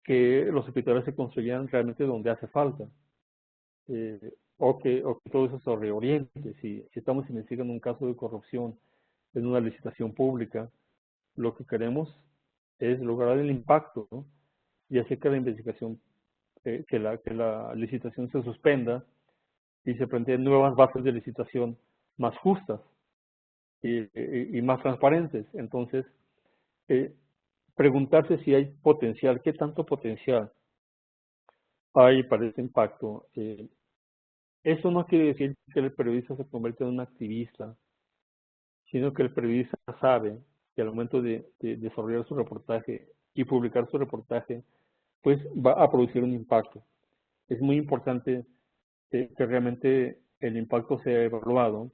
que los hospitales se construyan realmente donde hace falta, o que todo eso se reoriente. Si estamos investigando un caso de corrupción en una licitación pública, lo que queremos es lograr el impacto, ¿no? Y hacer que la investigación, que la licitación se suspenda y se planteen nuevas bases de licitación más justas y más transparentes. Entonces, preguntarse si hay potencial, qué tanto potencial hay para ese impacto. Eso no quiere decir que el periodista se convierta en un activista, sino que el periodista sabe que al momento de desarrollar su reportaje y publicar su reportaje, pues va a producir un impacto. Es muy importante que realmente el impacto sea evaluado,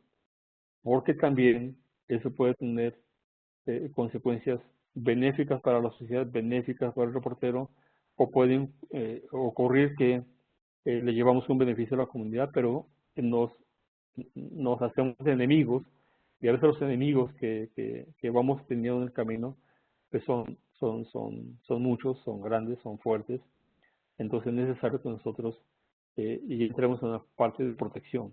porque también eso puede tener consecuencias benéficas para la sociedad, benéficas para el reportero, o pueden ocurrir que le llevamos un beneficio a la comunidad, pero nos hacemos enemigos, y a veces los enemigos que vamos teniendo en el camino pues son muchos, son grandes, son fuertes, entonces es necesario que nosotros y entremos en una parte de protección,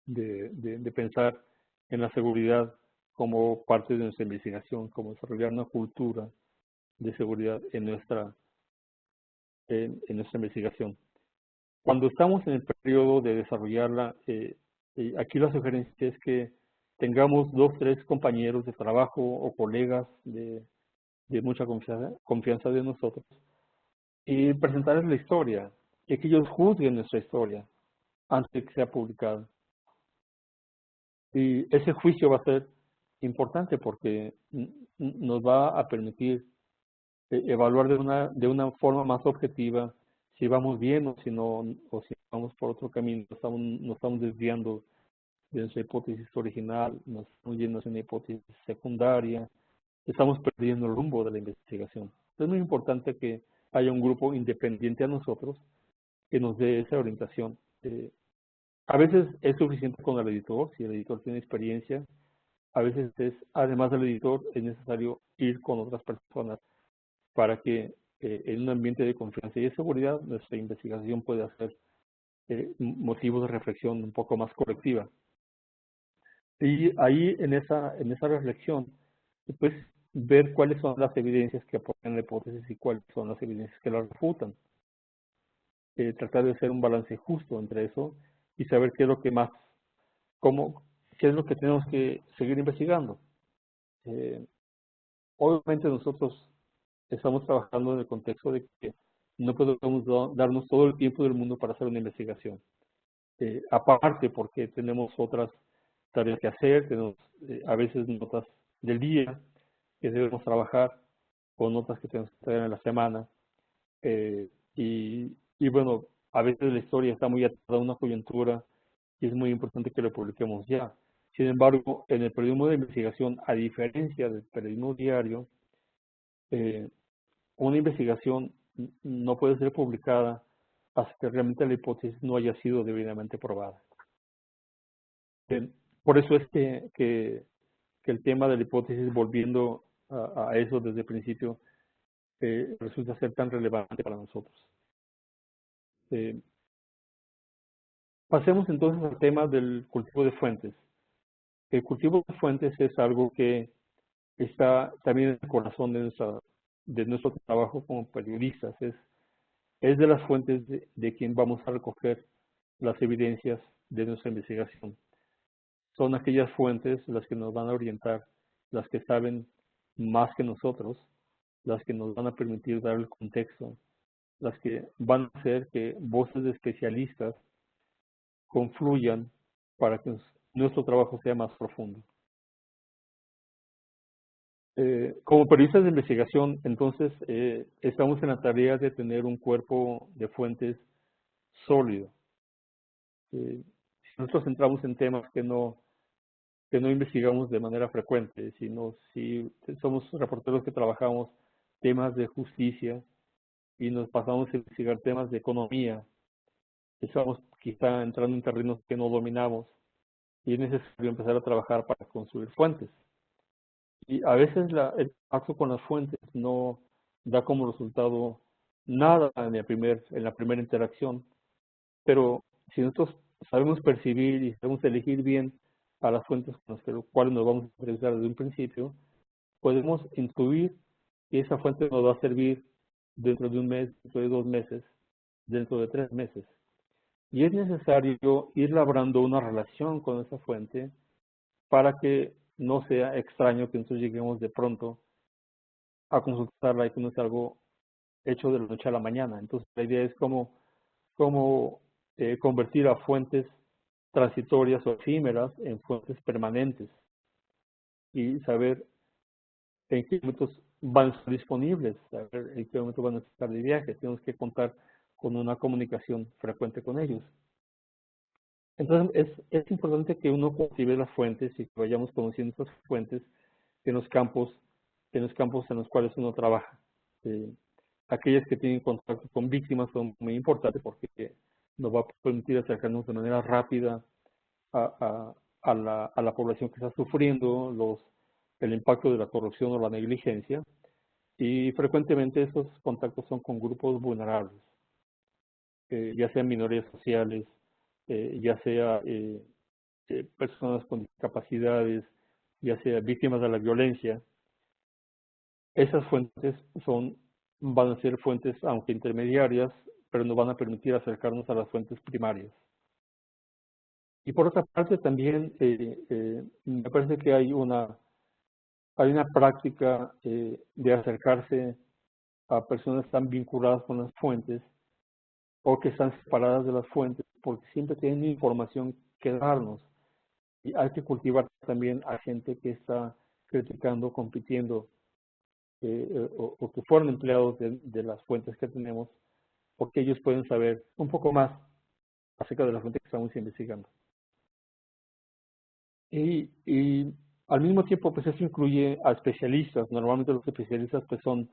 de pensar en la seguridad como parte de nuestra investigación, como desarrollar una cultura de seguridad en nuestra investigación. Cuando estamos en el periodo de desarrollarla, aquí la sugerencia es que tengamos 2, 3 compañeros de trabajo o colegas de mucha confianza de nosotros y presentarles la historia, y que ellos juzguen nuestra historia antes de que sea publicada. Y ese juicio va a ser importante porque nos va a permitir evaluar de una forma más objetiva si vamos bien o si no, o si vamos por otro camino, nos estamos desviando de nuestra hipótesis original, nos estamos yendo hacia una hipótesis secundaria, estamos perdiendo el rumbo de la investigación. Es muy importante que haya un grupo independiente a nosotros que nos dé esa orientación. A veces es suficiente con el editor, si el editor tiene experiencia. A veces además del editor, es necesario ir con otras personas para que en un ambiente de confianza y de seguridad nuestra investigación pueda ser motivo de reflexión un poco más colectiva. Y ahí en esa reflexión, pues ver cuáles son las evidencias que apoyan la hipótesis y cuáles son las evidencias que la refutan. Tratar de hacer un balance justo entre eso y saber qué es lo que más, qué es lo que tenemos que seguir investigando. Obviamente nosotros estamos trabajando en el contexto de que no podemos darnos todo el tiempo del mundo para hacer una investigación. Aparte porque tenemos otras tareas que hacer, tenemos a veces notas del día que debemos trabajar, o notas que tenemos que traer en la semana. Y bueno, a veces la historia está muy atada a una coyuntura y es muy importante que lo publiquemos ya. Sin embargo, en el periodismo de investigación, a diferencia del periodismo diario, una investigación no puede ser publicada hasta que realmente la hipótesis no haya sido debidamente probada. Por eso es que el tema de la hipótesis, volviendo a eso desde el principio, resulta ser tan relevante para nosotros. Pasemos entonces al tema del cultivo de fuentes. El cultivo de fuentes es algo que está también en el corazón de nuestro trabajo como periodistas. Es de las fuentes de quien vamos a recoger las evidencias de nuestra investigación. Son aquellas fuentes las que nos van a orientar, las que saben más que nosotros, las que nos van a permitir dar el contexto, las que van a hacer que voces de especialistas confluyan para que nuestro trabajo sea más profundo. Como periodistas de investigación, entonces, estamos en la tarea de tener un cuerpo de fuentes sólido. Si nosotros entramos en temas que no investigamos de manera frecuente, sino si somos reporteros que trabajamos temas de justicia y nos pasamos a investigar temas de economía, estamos quizá entrando en terrenos que no dominamos y es necesario empezar a trabajar para construir fuentes. Y a veces el paso con las fuentes no da como resultado nada en la primera interacción, pero si nosotros sabemos percibir y sabemos elegir bien a las fuentes con las cuales nos vamos a interesar desde un principio, podemos intuir que esa fuente nos va a servir dentro de un mes, dentro de 2 meses, dentro de 3 meses. Y es necesario ir labrando una relación con esa fuente para que no sea extraño que nosotros lleguemos de pronto a consultarla y que no es algo hecho de la noche a la mañana. Entonces la idea es cómo convertir a fuentes transitorias o efímeras en fuentes permanentes y saber en qué momentos van a estar disponibles, saber en qué momento van a estar de viaje. Tenemos que contar con una comunicación frecuente con ellos. Entonces es importante que uno cultive las fuentes y que vayamos conociendo esas fuentes en los campos en los cuales uno trabaja. Aquellas que tienen contacto con víctimas son muy importantes porque nos va a permitir acercarnos de manera rápida a la población que está sufriendo el impacto de la corrupción o la negligencia, y frecuentemente esos contactos son con grupos vulnerables, ya sean minorías sociales, ya sea personas con discapacidades, ya sea víctimas de la violencia. Esas fuentes van a ser fuentes, aunque intermediarias, pero nos van a permitir acercarnos a las fuentes primarias. Y por otra parte también me parece que hay una práctica de acercarse a personas tan vinculadas con las fuentes o que están separadas de las fuentes porque siempre tienen información que darnos. Y hay que cultivar también a gente que está criticando, compitiendo o que fueron empleados de las fuentes que tenemos, porque ellos pueden saber un poco más acerca de la fuente que estamos investigando. Y al mismo tiempo, pues eso incluye a especialistas. Normalmente los especialistas pues son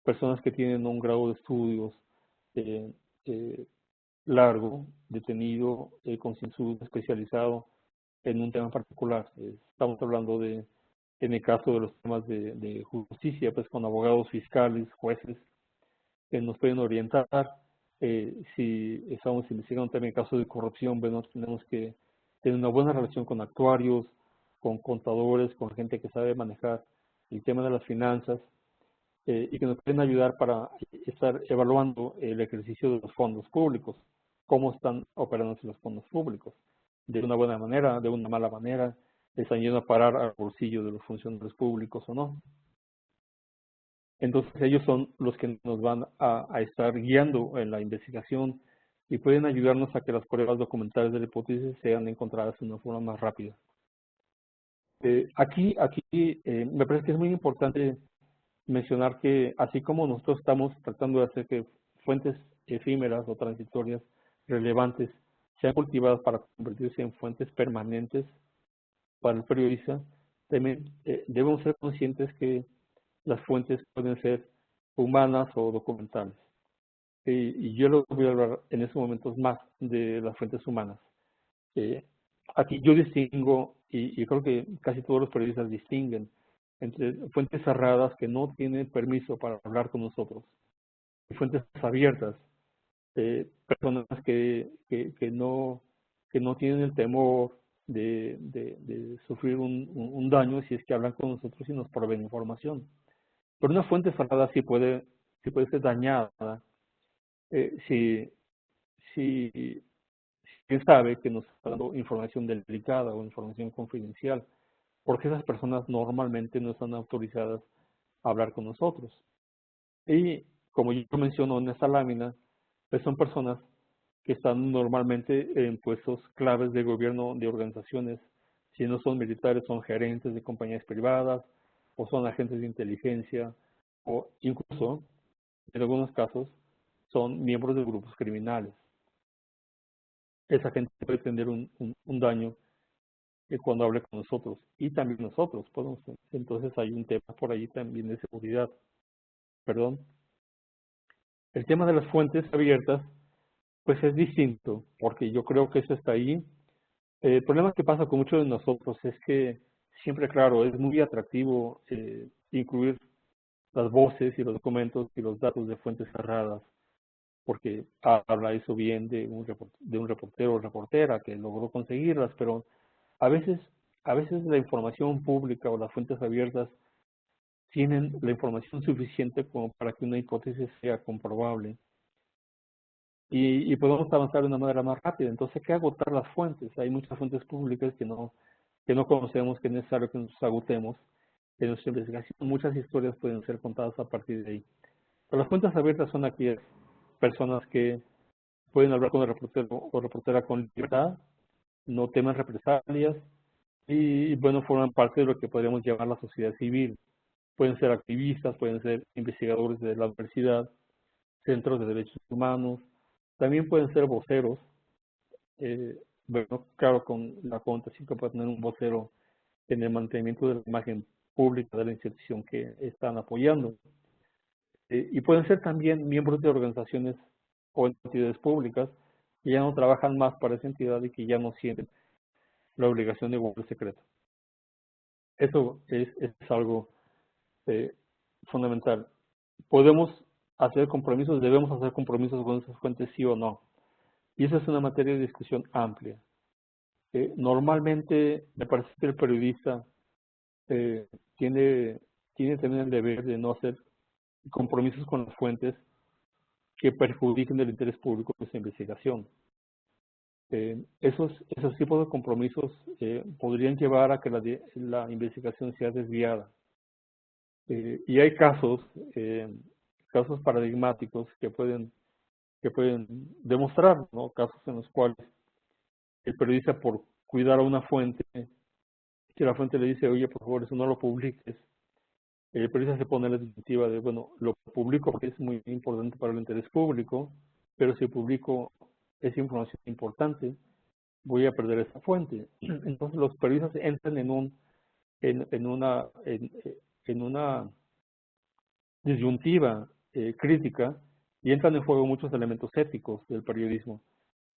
personas que tienen un grado de estudios eh, eh, largo, detenido, concienzudo, especializado en un tema particular. Estamos hablando en el caso de los temas de justicia, pues con abogados fiscales, jueces, que nos pueden orientar. Si estamos investigando también casos de corrupción, bueno, tenemos que tener una buena relación con actuarios, con contadores, con gente que sabe manejar el tema de las finanzas y que nos pueden ayudar para estar evaluando el ejercicio de los fondos públicos, cómo están operando los fondos públicos, de una buena manera, de una mala manera, están yendo a parar al bolsillo de los funcionarios públicos o no. Entonces ellos son los que nos van a estar guiando en la investigación y pueden ayudarnos a que las pruebas documentales de la hipótesis sean encontradas de una forma más rápida. Aquí me parece que es muy importante mencionar que así como nosotros estamos tratando de hacer que fuentes efímeras o transitorias relevantes sean cultivadas para convertirse en fuentes permanentes para el periodista, también debemos ser conscientes que las fuentes pueden ser humanas o documentales. Y yo les voy a hablar en estos momentos más de las fuentes humanas. Aquí yo distingo, y creo que casi todos los periodistas distinguen, entre fuentes cerradas que no tienen permiso para hablar con nosotros y fuentes abiertas, personas que no tienen el temor de sufrir un daño si es que hablan con nosotros y nos proveen información. Pero una fuente cerrada sí puede ser dañada si, si quién sabe que nos está dando información delicada o información confidencial, porque esas personas normalmente no están autorizadas a hablar con nosotros. Y como yo menciono en esta lámina, pues son personas que están normalmente en puestos claves de gobierno de organizaciones. Si no son militares, son gerentes de compañías privadas o son agentes de inteligencia o incluso, en algunos casos, son miembros de grupos criminales. Esa gente puede tener un daño cuando hable con nosotros y también nosotros podemos. Entonces hay un tema por ahí también de seguridad. Perdón. El tema de las fuentes abiertas pues es distinto, porque yo creo que eso está ahí. El problema que pasa con muchos de nosotros es que siempre, claro, es muy atractivo incluir las voces y los documentos y los datos de fuentes cerradas, porque habla eso bien de un reportero o reportera que logró conseguirlas, pero a veces la información pública o las fuentes abiertas tienen la información suficiente como para que una hipótesis sea comprobable y podemos avanzar de una manera más rápida. Entonces hay que agotar las fuentes. Hay muchas fuentes públicas que no conocemos, que es necesario que nos agotemos en nuestra investigación. Muchas historias pueden ser contadas a partir de ahí. Pero las fuentes abiertas son aquellas personas que pueden hablar con el reportero o reportera con libertad, no temen represalias y, bueno, forman parte de lo que podríamos llamar la sociedad civil. Pueden ser activistas, pueden ser investigadores de la universidad, centros de derechos humanos, también pueden ser voceros. Bueno, claro, con la connotación que puede tener un vocero en el mantenimiento de la imagen pública de la institución que están apoyando. Y pueden ser también miembros de organizaciones o entidades públicas que ya no trabajan más para esa entidad y que ya no sienten la obligación de guardar secreto. Eso es algo fundamental. Podemos hacer compromisos, debemos hacer compromisos con esas fuentes, sí o no. Y esa es una materia de discusión amplia. Normalmente me parece que el periodista tiene, tiene también el deber de no hacer compromisos con las fuentes que perjudiquen el interés público de esa investigación. Esos tipos de compromisos podrían llevar a que la investigación sea desviada. Y hay casos paradigmáticos que pueden demostrar, ¿no? Casos en los cuales el periodista, por cuidar a una fuente, que la fuente le dice, oye, por favor, eso no lo publiques, el periodista se pone en la disyuntiva de, bueno, lo publico porque es muy importante para el interés público, pero si publico esa información importante, voy a perder esa fuente. Entonces los periodistas entran en una disyuntiva crítica y entran en juego muchos elementos éticos del periodismo.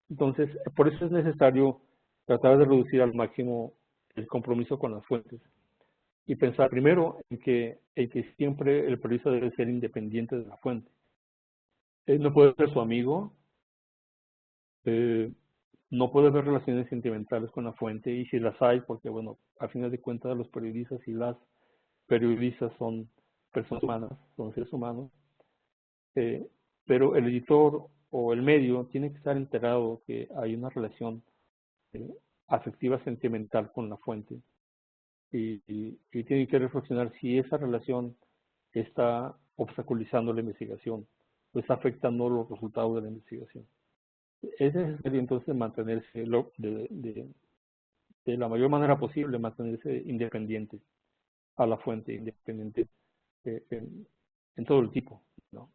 Entonces, por eso es necesario tratar de reducir al máximo el compromiso con las fuentes y pensar primero en que siempre el periodista debe ser independiente de la fuente. Él no puede ser su amigo, no puede haber relaciones sentimentales con la fuente, y si las hay, porque bueno, a final de cuentas los periodistas y las periodistas son personas humanas, son seres humanos, pero el editor o el medio tiene que estar enterado que hay una relación afectiva sentimental con la fuente y tiene que reflexionar si esa relación está obstaculizando la investigación o está afectando los resultados de la investigación. Es necesario entonces mantenerse de la mayor manera posible, mantenerse independiente a la fuente, independiente en todo el tipo, ¿no?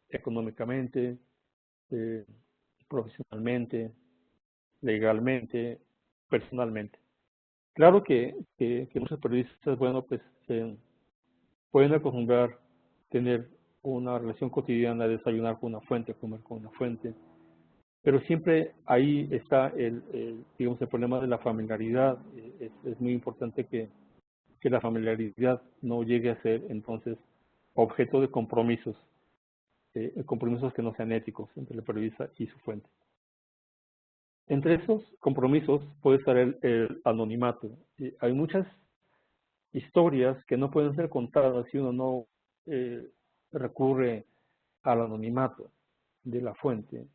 Económicamente, profesionalmente, legalmente, personalmente. Claro que muchos periodistas, bueno, pues pueden acostumbrar tener una relación cotidiana, desayunar con una fuente, comer con una fuente, pero siempre ahí está digamos, el problema de la familiaridad. Es muy importante que la familiaridad no llegue a ser entonces objeto de compromisos que no sean éticos entre el periodista y su fuente. Entre esos compromisos puede estar el anonimato. Hay muchas historias que no pueden ser contadas si uno no recurre al anonimato de la fuente.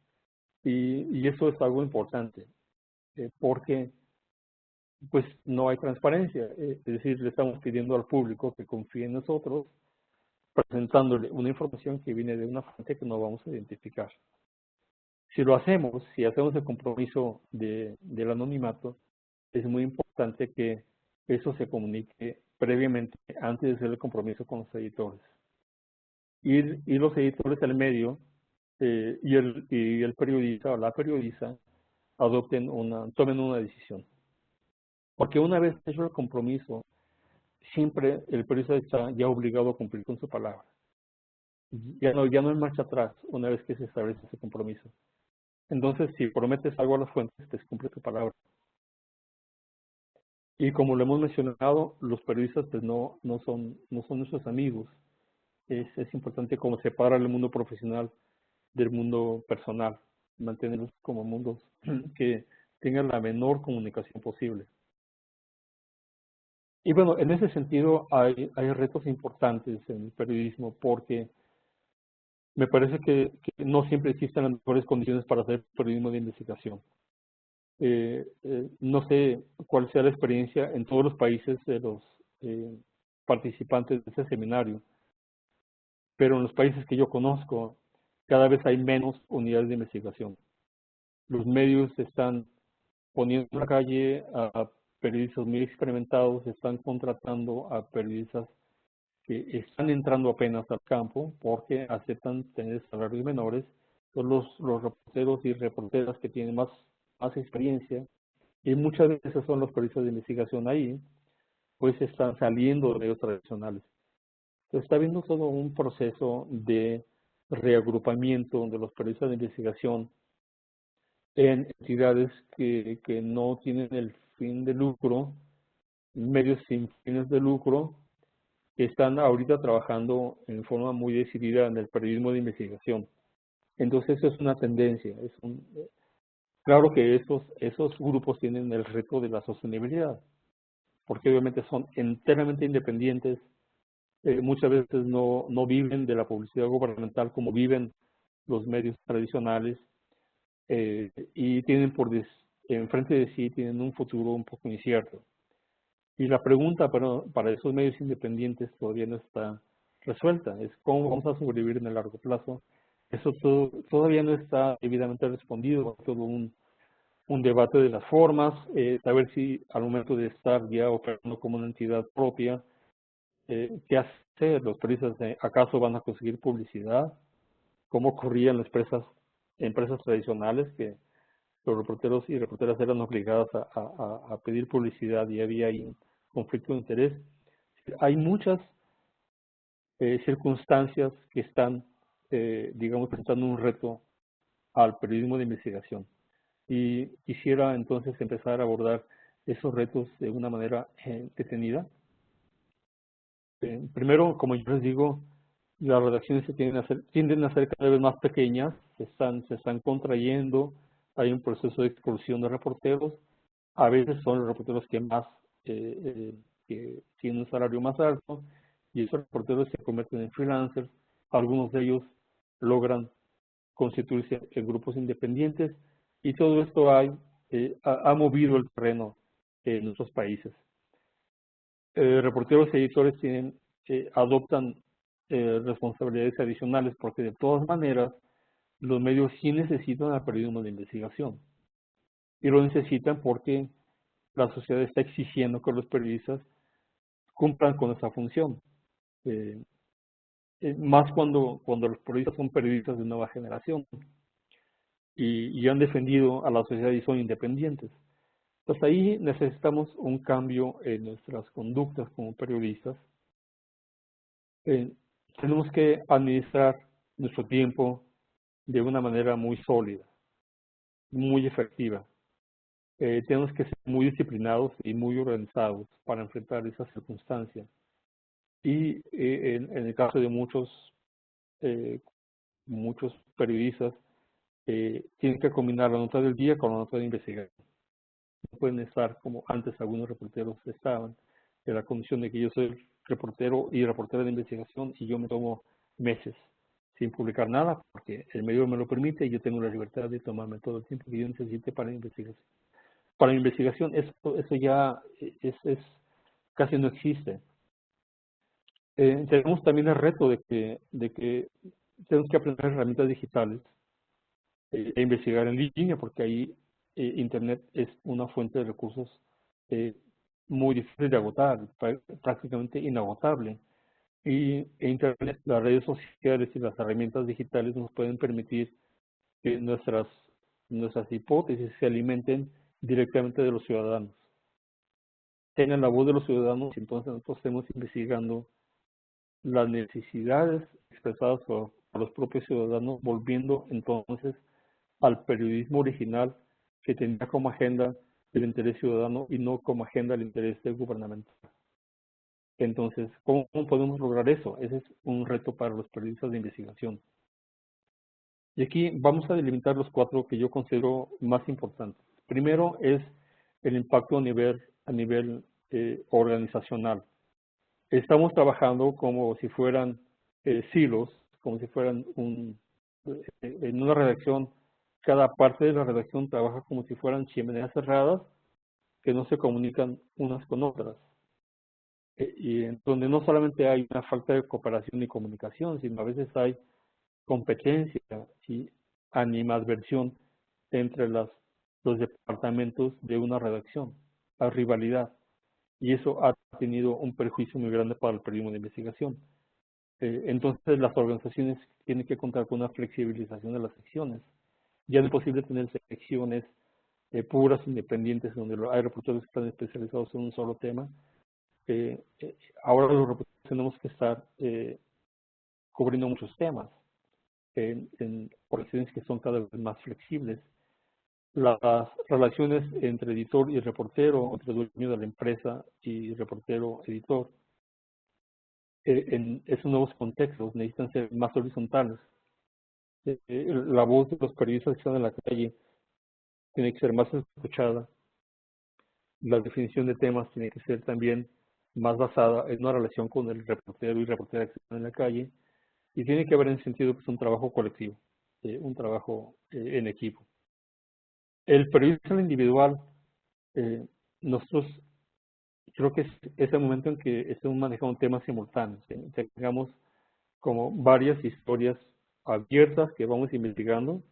Y eso es algo importante, porque pues no hay transparencia. Es decir, le estamos pidiendo al público que confíe en nosotros, presentándole una información que viene de una fuente que no vamos a identificar. Si lo hacemos, si hacemos el compromiso del anonimato, es muy importante que eso se comunique previamente antes de hacer el compromiso con los editores. Y los editores del medio y el periodista o la periodista tomen una decisión. Porque una vez hecho el compromiso, siempre el periodista está ya obligado a cumplir con su palabra. Ya no hay marcha atrás una vez que se establece ese compromiso. Entonces, si prometes algo a las fuentes, te cumple tu palabra. Y como lo hemos mencionado, los periodistas pues no son nuestros amigos. Es importante como separar el mundo profesional del mundo personal, mantenerlos como mundos que tengan la menor comunicación posible. Y bueno, en ese sentido hay retos importantes en el periodismo porque me parece que no siempre existen las mejores condiciones para hacer periodismo de investigación. No sé cuál sea la experiencia en todos los países de los participantes de este seminario, pero en los países que yo conozco, cada vez hay menos unidades de investigación. Los medios están poniendo en la calle a periodistas muy experimentados, están contratando a periodistas que están entrando apenas al campo porque aceptan tener salarios menores. Son los reporteros y reporteras que tienen más experiencia, y muchas veces son los periodistas de investigación ahí, pues están saliendo de medios tradicionales. Entonces está habiendo todo un proceso de reagrupamiento de los periodistas de investigación en entidades que no tienen el fin de lucro, medios sin fines de lucro, que están ahorita trabajando en forma muy decidida en el periodismo de investigación. Entonces eso es una tendencia, Claro que esos grupos tienen el reto de la sostenibilidad, porque obviamente son enteramente independientes, muchas veces no viven de la publicidad gubernamental como viven los medios tradicionales, y tienen enfrente de sí tienen un futuro un poco incierto. Y la pregunta para esos medios independientes todavía no está resuelta, es cómo vamos a sobrevivir en el largo plazo. Eso todavía no está debidamente respondido, hay todo un debate de las formas, saber si al momento de estar ya operando como una entidad propia, qué hacer los periodistas, acaso van a conseguir publicidad, como ocurría en las empresas tradicionales, que los reporteros y reporteras eran obligados a pedir publicidad y había ahí un conflicto de interés. Hay muchas circunstancias que están, digamos, presentando un reto al periodismo de investigación. Y quisiera entonces empezar a abordar esos retos de una manera detenida. Primero, como yo les digo, las redacciones tienden a ser cada vez más pequeñas, se están contrayendo, hay un proceso de exclusión de reporteros, a veces son los reporteros que tienen un salario más alto, y esos reporteros se convierten en freelancers, algunos de ellos logran constituirse en grupos independientes, y todo esto ha movido el terreno en nuestros países. Reporteros y editores adoptan responsabilidades adicionales porque de todas maneras los medios sí necesitan al periodismo de investigación y lo necesitan porque la sociedad está exigiendo que los periodistas cumplan con esa función. Eh, Más cuando los periodistas son periodistas de nueva generación y han defendido a la sociedad y son independientes. Entonces ahí necesitamos un cambio en nuestras conductas como periodistas. Eh, Tenemos que administrar nuestro tiempo de una manera muy sólida, muy efectiva. Tenemos que ser muy disciplinados y muy organizados para enfrentar esas circunstancias. Y en el caso de muchos periodistas, tienen que combinar la nota del día con la nota de investigación. No pueden estar como antes algunos reporteros estaban, en la condición de que yo soy reportero y reportera de investigación y yo me tomo meses sin publicar nada porque el medio me lo permite y yo tengo la libertad de tomarme todo el tiempo que yo necesite para investigación. Para la investigación eso ya casi no existe. Tenemos también el reto de que tenemos que aprender herramientas digitales e investigar en línea, porque ahí Internet es una fuente de recursos eh, muy difícil de agotar, prácticamente inagotable. Y Internet, las redes sociales y las herramientas digitales nos pueden permitir que nuestras hipótesis se alimenten directamente de los ciudadanos. Tengan la voz de los ciudadanos y entonces nosotros estemos investigando las necesidades expresadas por los propios ciudadanos, volviendo entonces al periodismo original que tenía como agenda el interés ciudadano y no como agenda el interés gubernamental. Entonces, ¿cómo podemos lograr eso? Ese es un reto para los periodistas de investigación. Y aquí vamos a delimitar los 4 que yo considero más importantes. Primero es el impacto a nivel organizacional. Estamos trabajando como si fueran silos, como si fueran en una redacción, cada parte de la redacción trabaja como si fueran chimeneas cerradas que no se comunican unas con otras. Y en donde no solamente hay una falta de cooperación y comunicación, sino a veces hay competencia y animadversión entre los departamentos de una redacción, la rivalidad. Y eso ha tenido un perjuicio muy grande para el periodismo de investigación. Entonces las organizaciones tienen que contar con una flexibilización de las secciones. Ya no es posible tener secciones puras, independientes, donde hay reporteros que están especializados en un solo tema. Ahora los reporteros tenemos que estar cubriendo muchos temas en organizaciones que son cada vez más flexibles. Las relaciones entre editor y reportero, entre dueño de la empresa y reportero-editor, en esos nuevos contextos necesitan ser más horizontales. La voz de los periodistas que están en la calle tiene que ser más escuchada, la definición de temas tiene que ser también más basada en una relación con el reportero y reportera que están en la calle, y tiene que haber en el sentido que es un trabajo colectivo, un trabajo en equipo. El periodista individual, nosotros creo que es el momento en que estemos manejando temas simultáneos, tengamos como varias historias abiertas que vamos investigando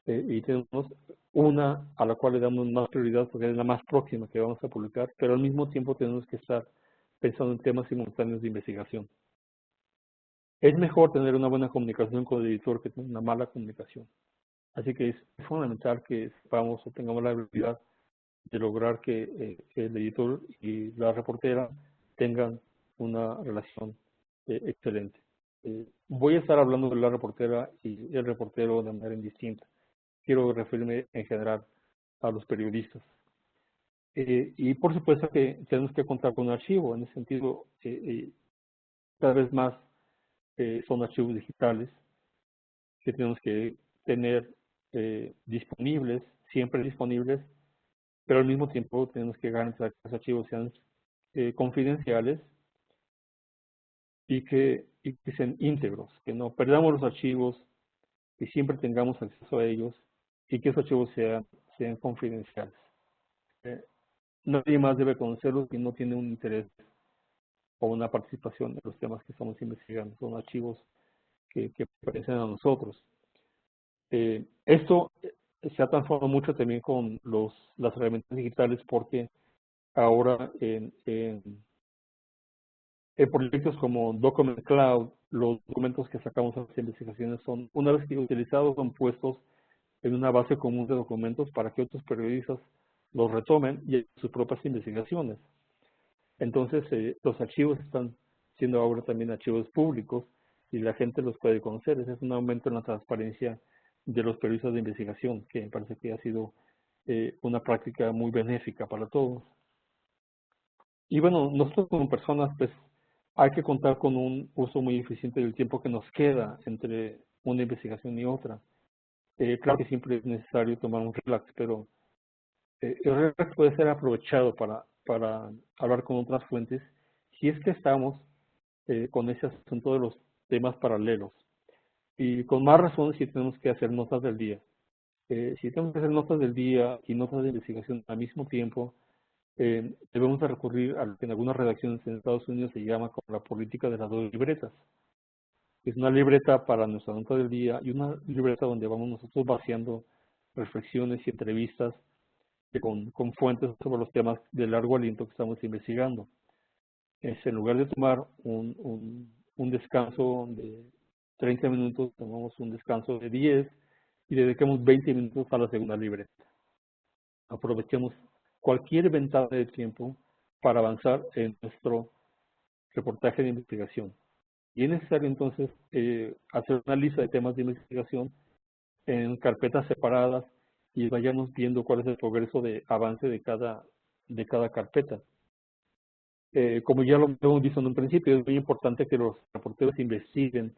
y tenemos una a la cual le damos más prioridad porque es la más próxima que vamos a publicar, pero al mismo tiempo tenemos que estar pensando en temas simultáneos de investigación. Es mejor tener una buena comunicación con el editor que tener una mala comunicación. Así que es fundamental que sepamos o tengamos la habilidad de lograr que el editor y la reportera tengan una relación excelente. Voy a estar hablando de la reportera y el reportero de manera indistinta. Quiero referirme en general a los periodistas. Y por supuesto que tenemos que contar con un archivo. En ese sentido, cada vez más son archivos digitales que tenemos que tener disponibles, siempre disponibles, pero al mismo tiempo tenemos que garantizar que los archivos sean confidenciales y que sean íntegros, que no perdamos los archivos, que siempre tengamos acceso a ellos y que esos archivos sean confidenciales. Nadie más debe conocerlos si no tiene un interés o una participación en los temas que estamos investigando. Son archivos que pertenecen a nosotros. Esto se ha transformado mucho también con las herramientas digitales porque ahora en proyectos como Document Cloud, los documentos que sacamos de las investigaciones son, una vez que utilizados, son puestos en una base común de documentos para que otros periodistas los retomen y sus propias investigaciones. Entonces, los archivos están siendo ahora también archivos públicos y la gente los puede conocer. Ese es un aumento en la transparencia de los periodistas de investigación, que me parece que ha sido una práctica muy benéfica para todos. Y bueno, nosotros como personas, pues, hay que contar con un uso muy eficiente del tiempo que nos queda entre una investigación y otra. Claro que siempre es necesario tomar un relax, pero el relax puede ser aprovechado para hablar con otras fuentes si es que estamos con ese asunto de los temas paralelos. Y con más razón si tenemos que hacer notas del día. Si tenemos que hacer notas del día y notas de investigación al mismo tiempo, debemos de recurrir a lo que en algunas redacciones en Estados Unidos se llama como la política de las dos libretas. Es una libreta para nuestra nota del día y una libreta donde vamos nosotros vaciando reflexiones y entrevistas con fuentes sobre los temas de largo aliento que estamos investigando. En lugar de tomar un descanso de 30 minutos, tomamos un descanso de 10 y dediquemos 20 minutos a la segunda libreta. Aprovechemos cualquier ventana de tiempo para avanzar en nuestro reportaje de investigación. Y es necesario entonces hacer una lista de temas de investigación en carpetas separadas y vayamos viendo cuál es el progreso de avance de cada carpeta. Como ya lo hemos visto en un principio, es muy importante que los reporteros investiguen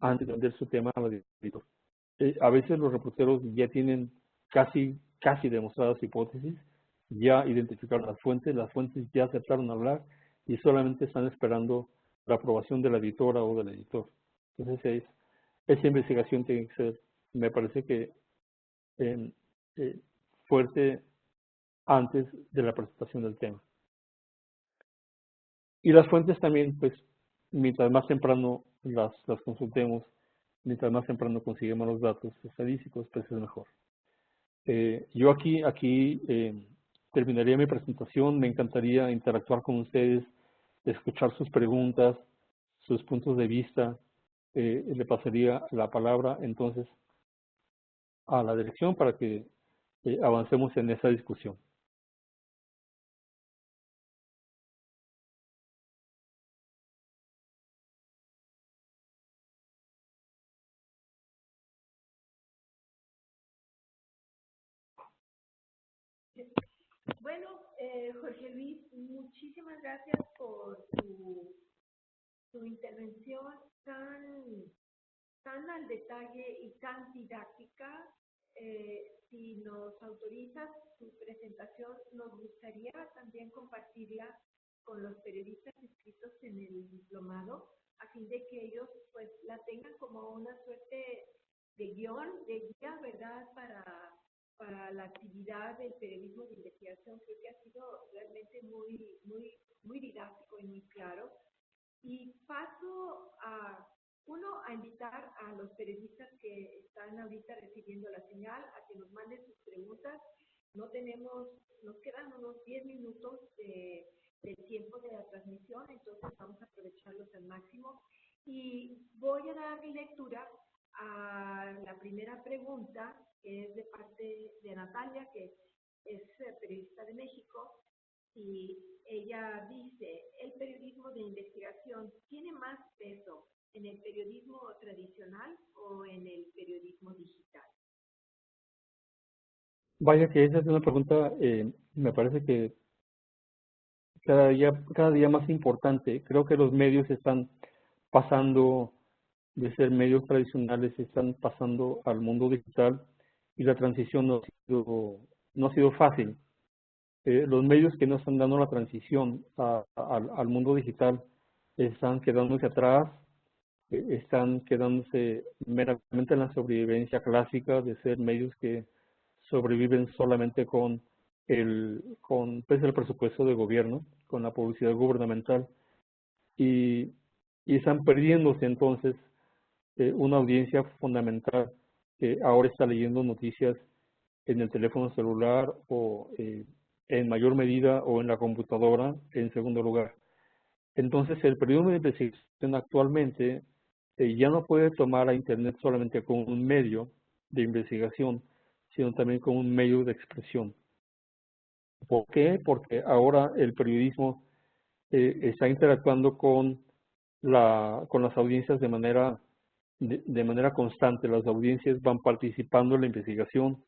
antes de vender su tema al editor. A veces los reporteros ya tienen casi demostradas hipótesis, ya identificaron las fuentes ya aceptaron hablar y solamente están esperando la aprobación de la editora o del editor. Entonces, esa investigación tiene que ser, me parece que, eh, fuerte antes de la presentación del tema. Y las fuentes también, pues, mientras más temprano las consultemos, mientras más temprano conseguimos los datos estadísticos, pues es mejor. Yo aquí terminaría mi presentación. Me encantaría interactuar con ustedes, escuchar sus preguntas, sus puntos de vista. Le pasaría la palabra entonces a la dirección para que avancemos en esa discusión. Bueno, Jorge Luis, muchísimas gracias por tu intervención tan al detalle y tan didáctica. si nos autorizas tu presentación, nos gustaría también compartirla con los periodistas inscritos en el diplomado, a fin de que ellos pues la tengan como una suerte de guión, de guía, ¿verdad?, para la actividad del periodismo de investigación. Creo que ha sido realmente muy didáctico y muy claro. Y paso a invitar a los periodistas que están ahorita recibiendo la señal a que nos manden sus preguntas. Nos quedan unos 10 minutos del tiempo de la transmisión, entonces vamos a aprovecharlos al máximo. Y voy a dar lectura a la primera pregunta, que es de parte de Natalia, que es periodista de México. Y ella dice, ¿el periodismo de investigación tiene más peso en el periodismo tradicional o en el periodismo digital? Vaya que esa es una pregunta, me parece que cada día más importante. Creo que los medios están pasando de ser medios tradicionales, están pasando al mundo digital y la transición no ha sido fácil. Los medios que no están dando la transición al mundo digital están quedándose atrás, están quedándose meramente en la sobrevivencia clásica de ser medios que sobreviven solamente con pues, el presupuesto de gobierno, con la publicidad gubernamental, y están perdiéndose entonces una audiencia fundamental que ahora está leyendo noticias en el teléfono celular o en mayor medida o en la computadora en segundo lugar. Entonces el periodismo de investigación actualmente ya no puede tomar a Internet solamente como un medio de investigación, sino también como un medio de expresión. ¿Por qué? Porque ahora el periodismo está interactuando con las audiencias de manera constante. Las audiencias van participando en la investigación,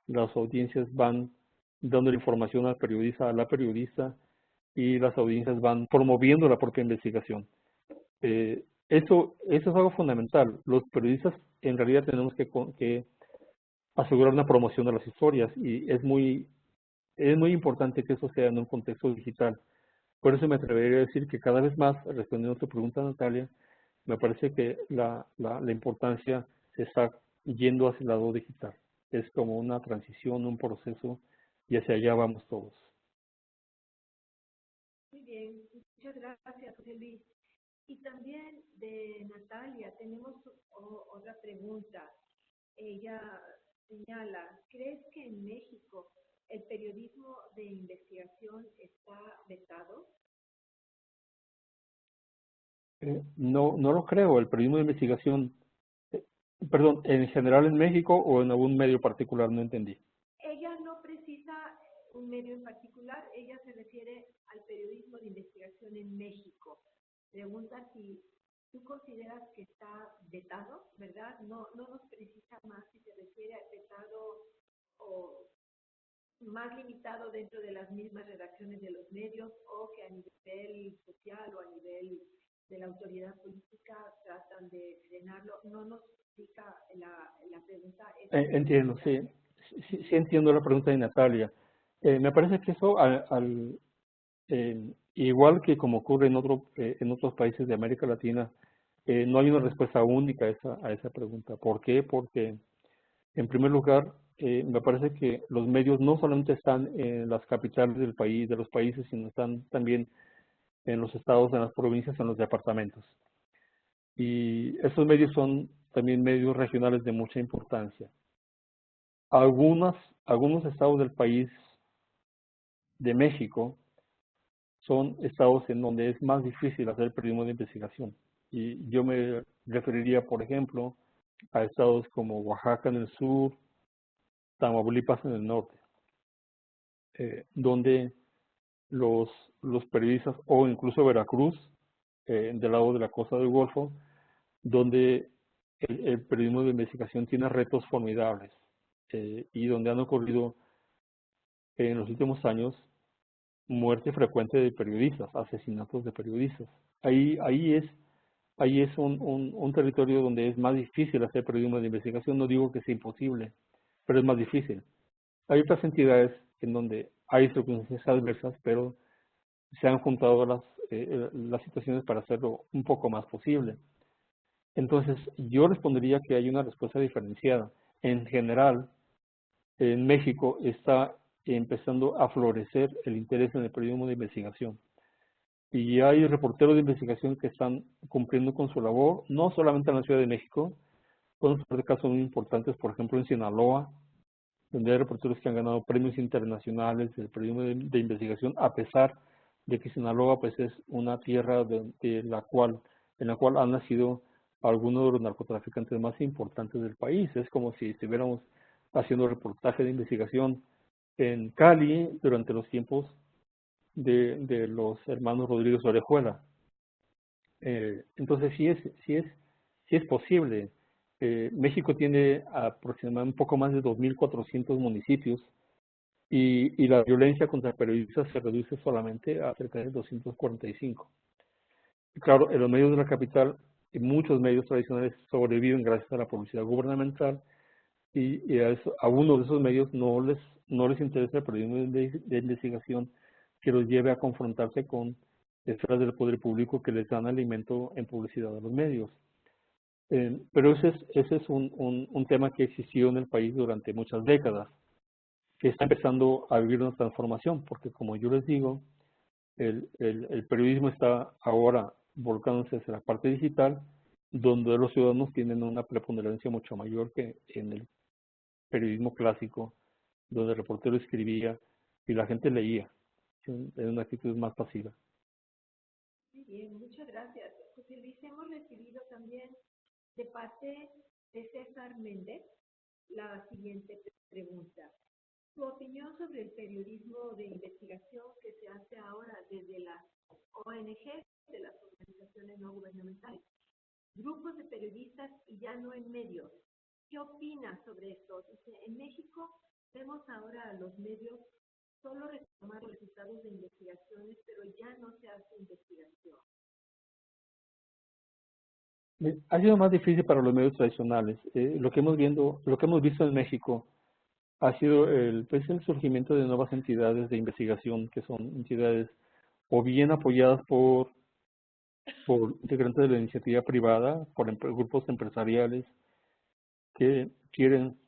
las audiencias van dando la información al periodista, a la periodista, y las audiencias van promoviendo la propia investigación. Eso es algo fundamental. Los periodistas en realidad tenemos que asegurar una promoción de las historias y es muy importante que eso sea en un contexto digital. Por eso me atrevería a decir que cada vez más, respondiendo a tu pregunta, Natalia, me parece que la importancia se está yendo hacia el lado digital. Es como una transición, un proceso, y hacia allá vamos todos. Muy bien, muchas gracias, José Luis. Y también de Natalia tenemos otra pregunta. Ella señala, ¿crees que en México el periodismo de investigación está vetado? No lo creo. El periodismo de investigación, perdón, ¿en general en México o en algún medio particular? No entendí. Ella no precisa un medio en particular, ella se refiere al periodismo de investigación en México. Pregunta si tú consideras que está vetado, ¿verdad? No nos precisa más si se refiere a vetado o más limitado dentro de las mismas redacciones de los medios, o que a nivel social o a nivel de la autoridad política tratan de frenarlo. No nos explica la pregunta. Entiendo, sí entiendo la pregunta de Natalia. Me parece que eso, igual que como ocurre en otros países de América Latina, no hay una respuesta única a esa pregunta. ¿Por qué? Porque, en primer lugar, me parece que los medios no solamente están en las capitales del país, de los países, sino están también en los estados, en las provincias, en los departamentos. Y esos medios son también medios regionales de mucha importancia. Algunos estados del país de México son estados en donde es más difícil hacer periodismo de investigación. Y yo me referiría, por ejemplo, a estados como Oaxaca en el sur, Tamaulipas en el norte, donde los periodistas, o incluso Veracruz, del lado de la costa del Golfo, donde el periodismo de investigación tiene retos formidables y donde han ocurrido en los últimos años muerte frecuente de periodistas, asesinatos de periodistas. Ahí es un territorio donde es más difícil hacer periodismo de investigación. No digo que sea imposible, pero es más difícil. Hay otras entidades en donde hay circunstancias adversas, pero se han juntado las situaciones para hacerlo un poco más posible. Entonces, yo respondería que hay una respuesta diferenciada. En general, en México está empezando a florecer el interés en el periodismo de investigación. Y hay reporteros de investigación que están cumpliendo con su labor, no solamente en la Ciudad de México, podemos hablar de casos muy importantes, por ejemplo, en Sinaloa, donde hay reporteros que han ganado premios internacionales del periodismo de investigación, a pesar de que Sinaloa pues es una tierra en la cual han nacido algunos de los narcotraficantes más importantes del país. Es como si estuviéramos haciendo reportaje de investigación en Cali durante los tiempos de los hermanos Rodríguez Orejuela. Entonces sí es posible. México tiene aproximadamente un poco más de 2.400 municipios y la violencia contra periodistas se reduce solamente a cerca de 245. Y claro, en los medios de la capital, muchos medios tradicionales sobreviven gracias a la publicidad gubernamental y a uno de esos medios no les interesa el periodismo de investigación que los lleve a confrontarse con esferas del poder público que les dan alimento en publicidad a los medios. Pero ese es un tema que existió en el país durante muchas décadas, que está empezando a vivir una transformación, porque como yo les digo, el periodismo está ahora volcándose hacia la parte digital, donde los ciudadanos tienen una preponderancia mucho mayor que en el periodismo clásico, donde el reportero escribía y la gente leía, en una actitud más pasiva. Muy bien, muchas gracias. José Luis, hemos recibido también de parte de César Méndez la siguiente pregunta. Su opinión sobre el periodismo de investigación que se hace ahora desde las ONG, de las organizaciones no gubernamentales, grupos de periodistas y ya no en medios. ¿Qué opina sobre esto? Dice, en México vemos ahora a los medios solo retomar resultados de investigaciones, pero ya no se hace investigación. Ha sido más difícil para los medios tradicionales. Lo que hemos visto en México ha sido el surgimiento de nuevas entidades de investigación, que son entidades o bien apoyadas por integrantes de la iniciativa privada, por grupos empresariales que quieren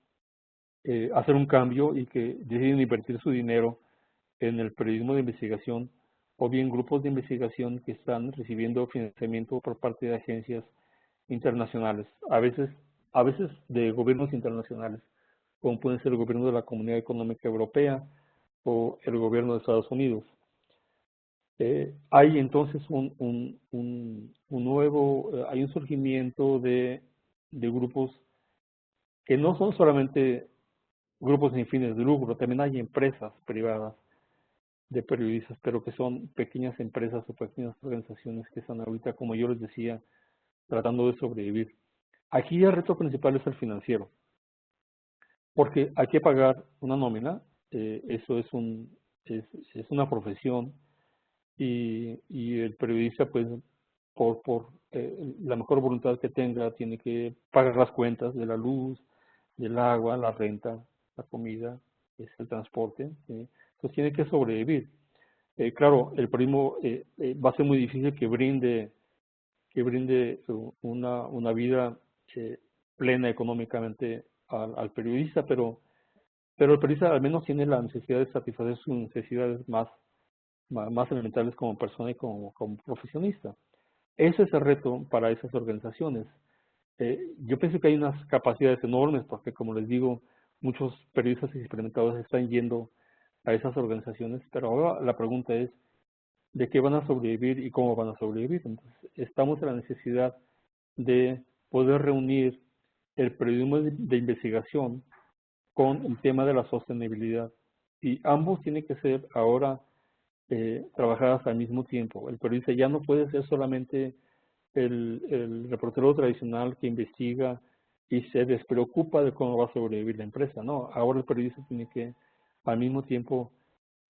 hacer un cambio y que deciden invertir su dinero en el periodismo de investigación, o bien grupos de investigación que están recibiendo financiamiento por parte de agencias internacionales, a veces de gobiernos internacionales, como pueden ser el gobierno de la Comunidad Económica Europea o el gobierno de Estados Unidos. Hay entonces hay un surgimiento de grupos que no son solamente grupos sin fines de lucro, también hay empresas privadas de periodistas, pero que son pequeñas empresas o pequeñas organizaciones que están ahorita, como yo les decía, tratando de sobrevivir. Aquí el reto principal es el financiero, porque hay que pagar una nómina, eso es una profesión, y el periodista, pues, por la mejor voluntad que tenga, tiene que pagar las cuentas de la luz, del agua, la renta, la comida, el transporte, ¿sí? Entonces tiene que sobrevivir. Claro, el periodismo va a ser muy difícil que brinde una vida plena económicamente al periodista, pero el periodista al menos tiene la necesidad de satisfacer sus necesidades más elementales como persona y como profesionista. Ese es el reto para esas organizaciones. Yo pienso que hay unas capacidades enormes porque, como les digo, muchos periodistas experimentados están yendo a esas organizaciones, pero ahora la pregunta es de qué van a sobrevivir y cómo van a sobrevivir. Entonces, estamos en la necesidad de poder reunir el periodismo de investigación con el tema de la sostenibilidad. Y ambos tienen que ser ahora trabajadas al mismo tiempo. El periodista ya no puede ser solamente el reportero tradicional que investiga y se despreocupa de cómo va a sobrevivir la empresa. No, ahora el periodista tiene que al mismo tiempo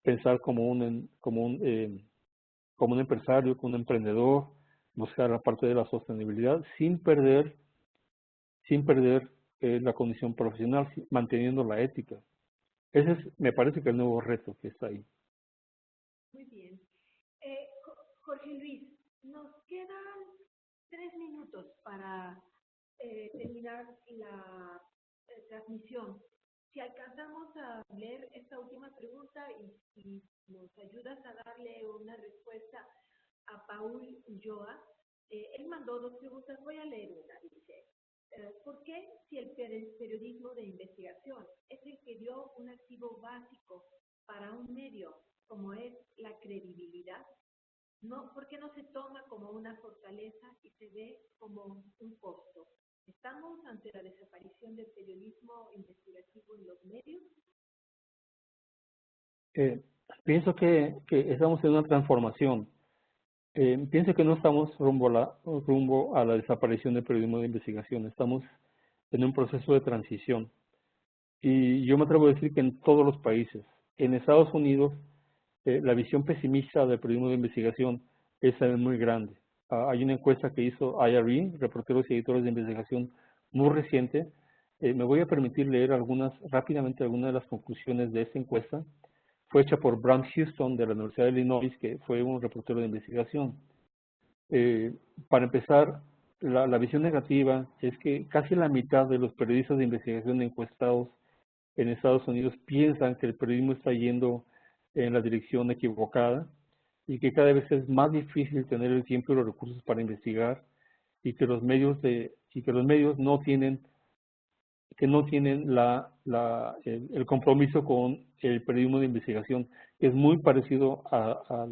pensar como un empresario, como un emprendedor, buscar la parte de la sostenibilidad sin perder la condición profesional, manteniendo la ética. Ese es, me parece que el nuevo reto que está ahí. Muy bien. Jorge Luis, nos quedan 3 minutos para terminar la transmisión. Si alcanzamos a leer esta última pregunta y nos ayudas a darle una respuesta a Paul Ulloa, él mandó 2 preguntas, voy a leer una, dice, ¿por qué si el periodismo de investigación es el que dio un activo básico para un medio como es la credibilidad, ¿por qué no se toma como una fortaleza y se ve como un costo? ¿Estamos ante la desaparición del periodismo investigativo en los medios? Pienso que estamos en una transformación. Pienso que no estamos rumbo a la desaparición del periodismo de investigación. Estamos en un proceso de transición. Y yo me atrevo a decir que en todos los países. En Estados Unidos, la visión pesimista del periodismo de investigación es muy grande. Hay una encuesta que hizo IRE, Reporteros y Editores de Investigación, muy reciente. Me voy a permitir leer rápidamente algunas de las conclusiones de esta encuesta. Fue hecha por Brant Houston de la Universidad de Illinois, que fue un reportero de investigación. Para empezar, la visión negativa es que casi la mitad de los periodistas de investigación encuestados en Estados Unidos piensan que el periodismo está yendo en la dirección equivocada y que cada vez es más difícil tener el tiempo y los recursos para investigar y que los medios no tienen el compromiso con el periodismo de investigación, que es muy parecido a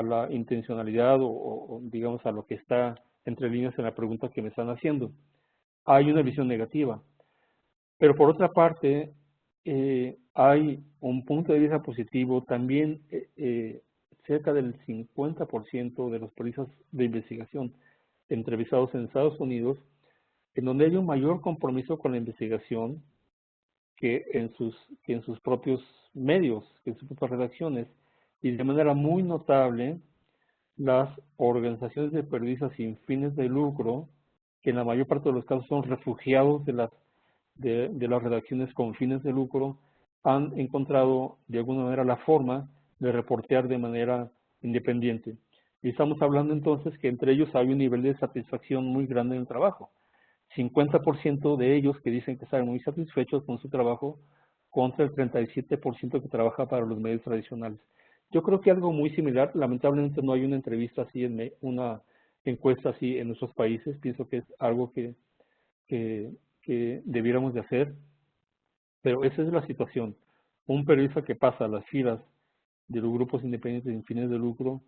la intencionalidad o digamos a lo que está entre líneas en la pregunta que me están haciendo. Hay una visión negativa. Pero por otra parte, hay un punto de vista positivo. También cerca del 50% de los periodistas de investigación entrevistados en Estados Unidos, en donde hay un mayor compromiso con la investigación que en sus propios medios, que en sus propias redacciones, y de manera muy notable las organizaciones de periodistas sin fines de lucro, que en la mayor parte de los casos son refugiados de las redacciones con fines de lucro, han encontrado de alguna manera la forma de reportear de manera independiente. Y estamos hablando entonces que entre ellos hay un nivel de satisfacción muy grande en el trabajo. 50% de ellos que dicen que están muy satisfechos con su trabajo contra el 37% que trabaja para los medios tradicionales. Yo creo que algo muy similar, lamentablemente no hay una entrevista así, una encuesta así en nuestros países. Pienso que es algo que debiéramos de hacer, pero esa es la situación. Un periodista que pasa a las filas de los grupos independientes sin fines de lucro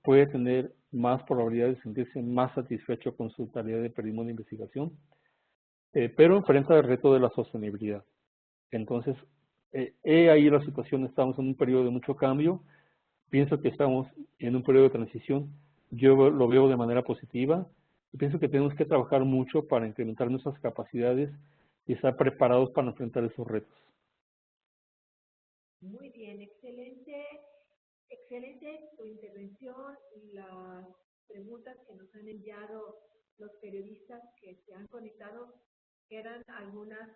puede tener más probabilidades de sentirse más satisfecho con su tarea de periodismo de investigación, pero enfrenta el reto de la sostenibilidad. Entonces, ahí la situación, estamos en un periodo de mucho cambio. Pienso que estamos en un periodo de transición. Yo lo veo de manera positiva. Y pienso que tenemos que trabajar mucho para incrementar nuestras capacidades y estar preparados para enfrentar esos retos. Muy bien, excelente tu intervención y las preguntas que nos han enviado los periodistas que se han conectado. Quedan algunas,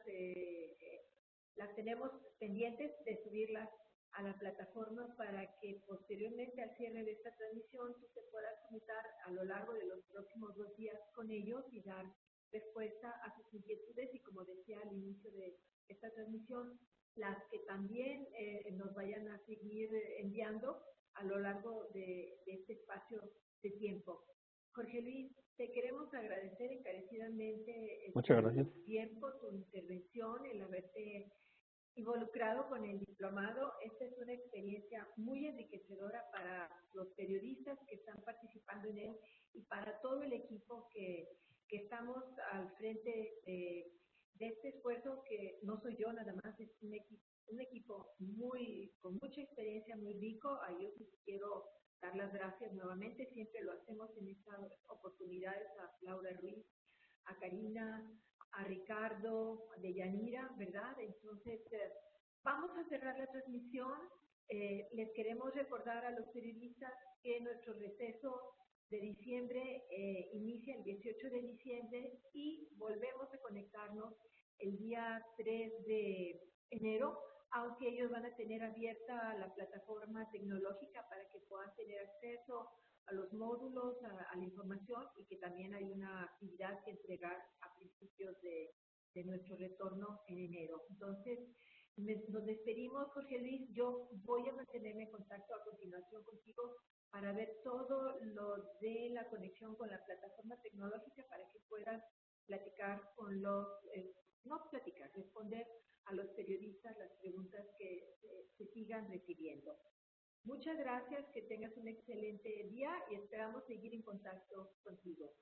las tenemos pendientes de subirlas a la plataforma para que posteriormente al cierre de esta transmisión tú te puedas conectar a lo largo de los próximos 2 días con ellos y dar respuesta a sus inquietudes y, como decía al inicio de esta transmisión, las que también nos vayan a seguir enviando a lo largo de este espacio de tiempo. Jorge Luis, te queremos agradecer encarecidamente tu tiempo, tu intervención, el haberte involucrado con el diplomado. Esta es una experiencia muy enriquecedora para los periodistas que están participando en él y para todo el equipo que estamos al frente de este esfuerzo, que no soy yo nada más, es un equipo con mucha experiencia, muy rico. A ellos les quiero dar las gracias nuevamente. Siempre lo hacemos en estas oportunidades, a Laura Ruiz, a Karina, a Ricardo, de Yanira, ¿verdad? Entonces, vamos a cerrar la transmisión. Les queremos recordar a los periodistas que nuestro receso de diciembre inicia el 18 de diciembre y volvemos a conectarnos el día 3 de enero, aunque ellos van a tener abierta la plataforma tecnológica para que puedan tener acceso a los módulos, a la información, y que también hay una actividad que entregar a principios de nuestro retorno en enero. Entonces, nos despedimos, Jorge Luis. Yo voy a mantenerme en contacto a continuación contigo para ver todo lo de la conexión con la plataforma tecnológica para que puedas platicar con los, no platicar, responder a los periodistas las preguntas que se sigan recibiendo. Muchas gracias, que tengas un excelente día y esperamos seguir en contacto contigo.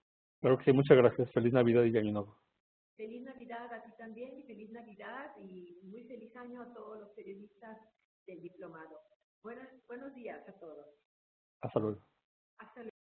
Claro que sí, muchas gracias. Feliz Navidad y Año Nuevo. Feliz Navidad a ti también, y feliz Navidad y muy feliz año a todos los periodistas del diplomado. Buenos días a todos. Hasta luego. Hasta luego.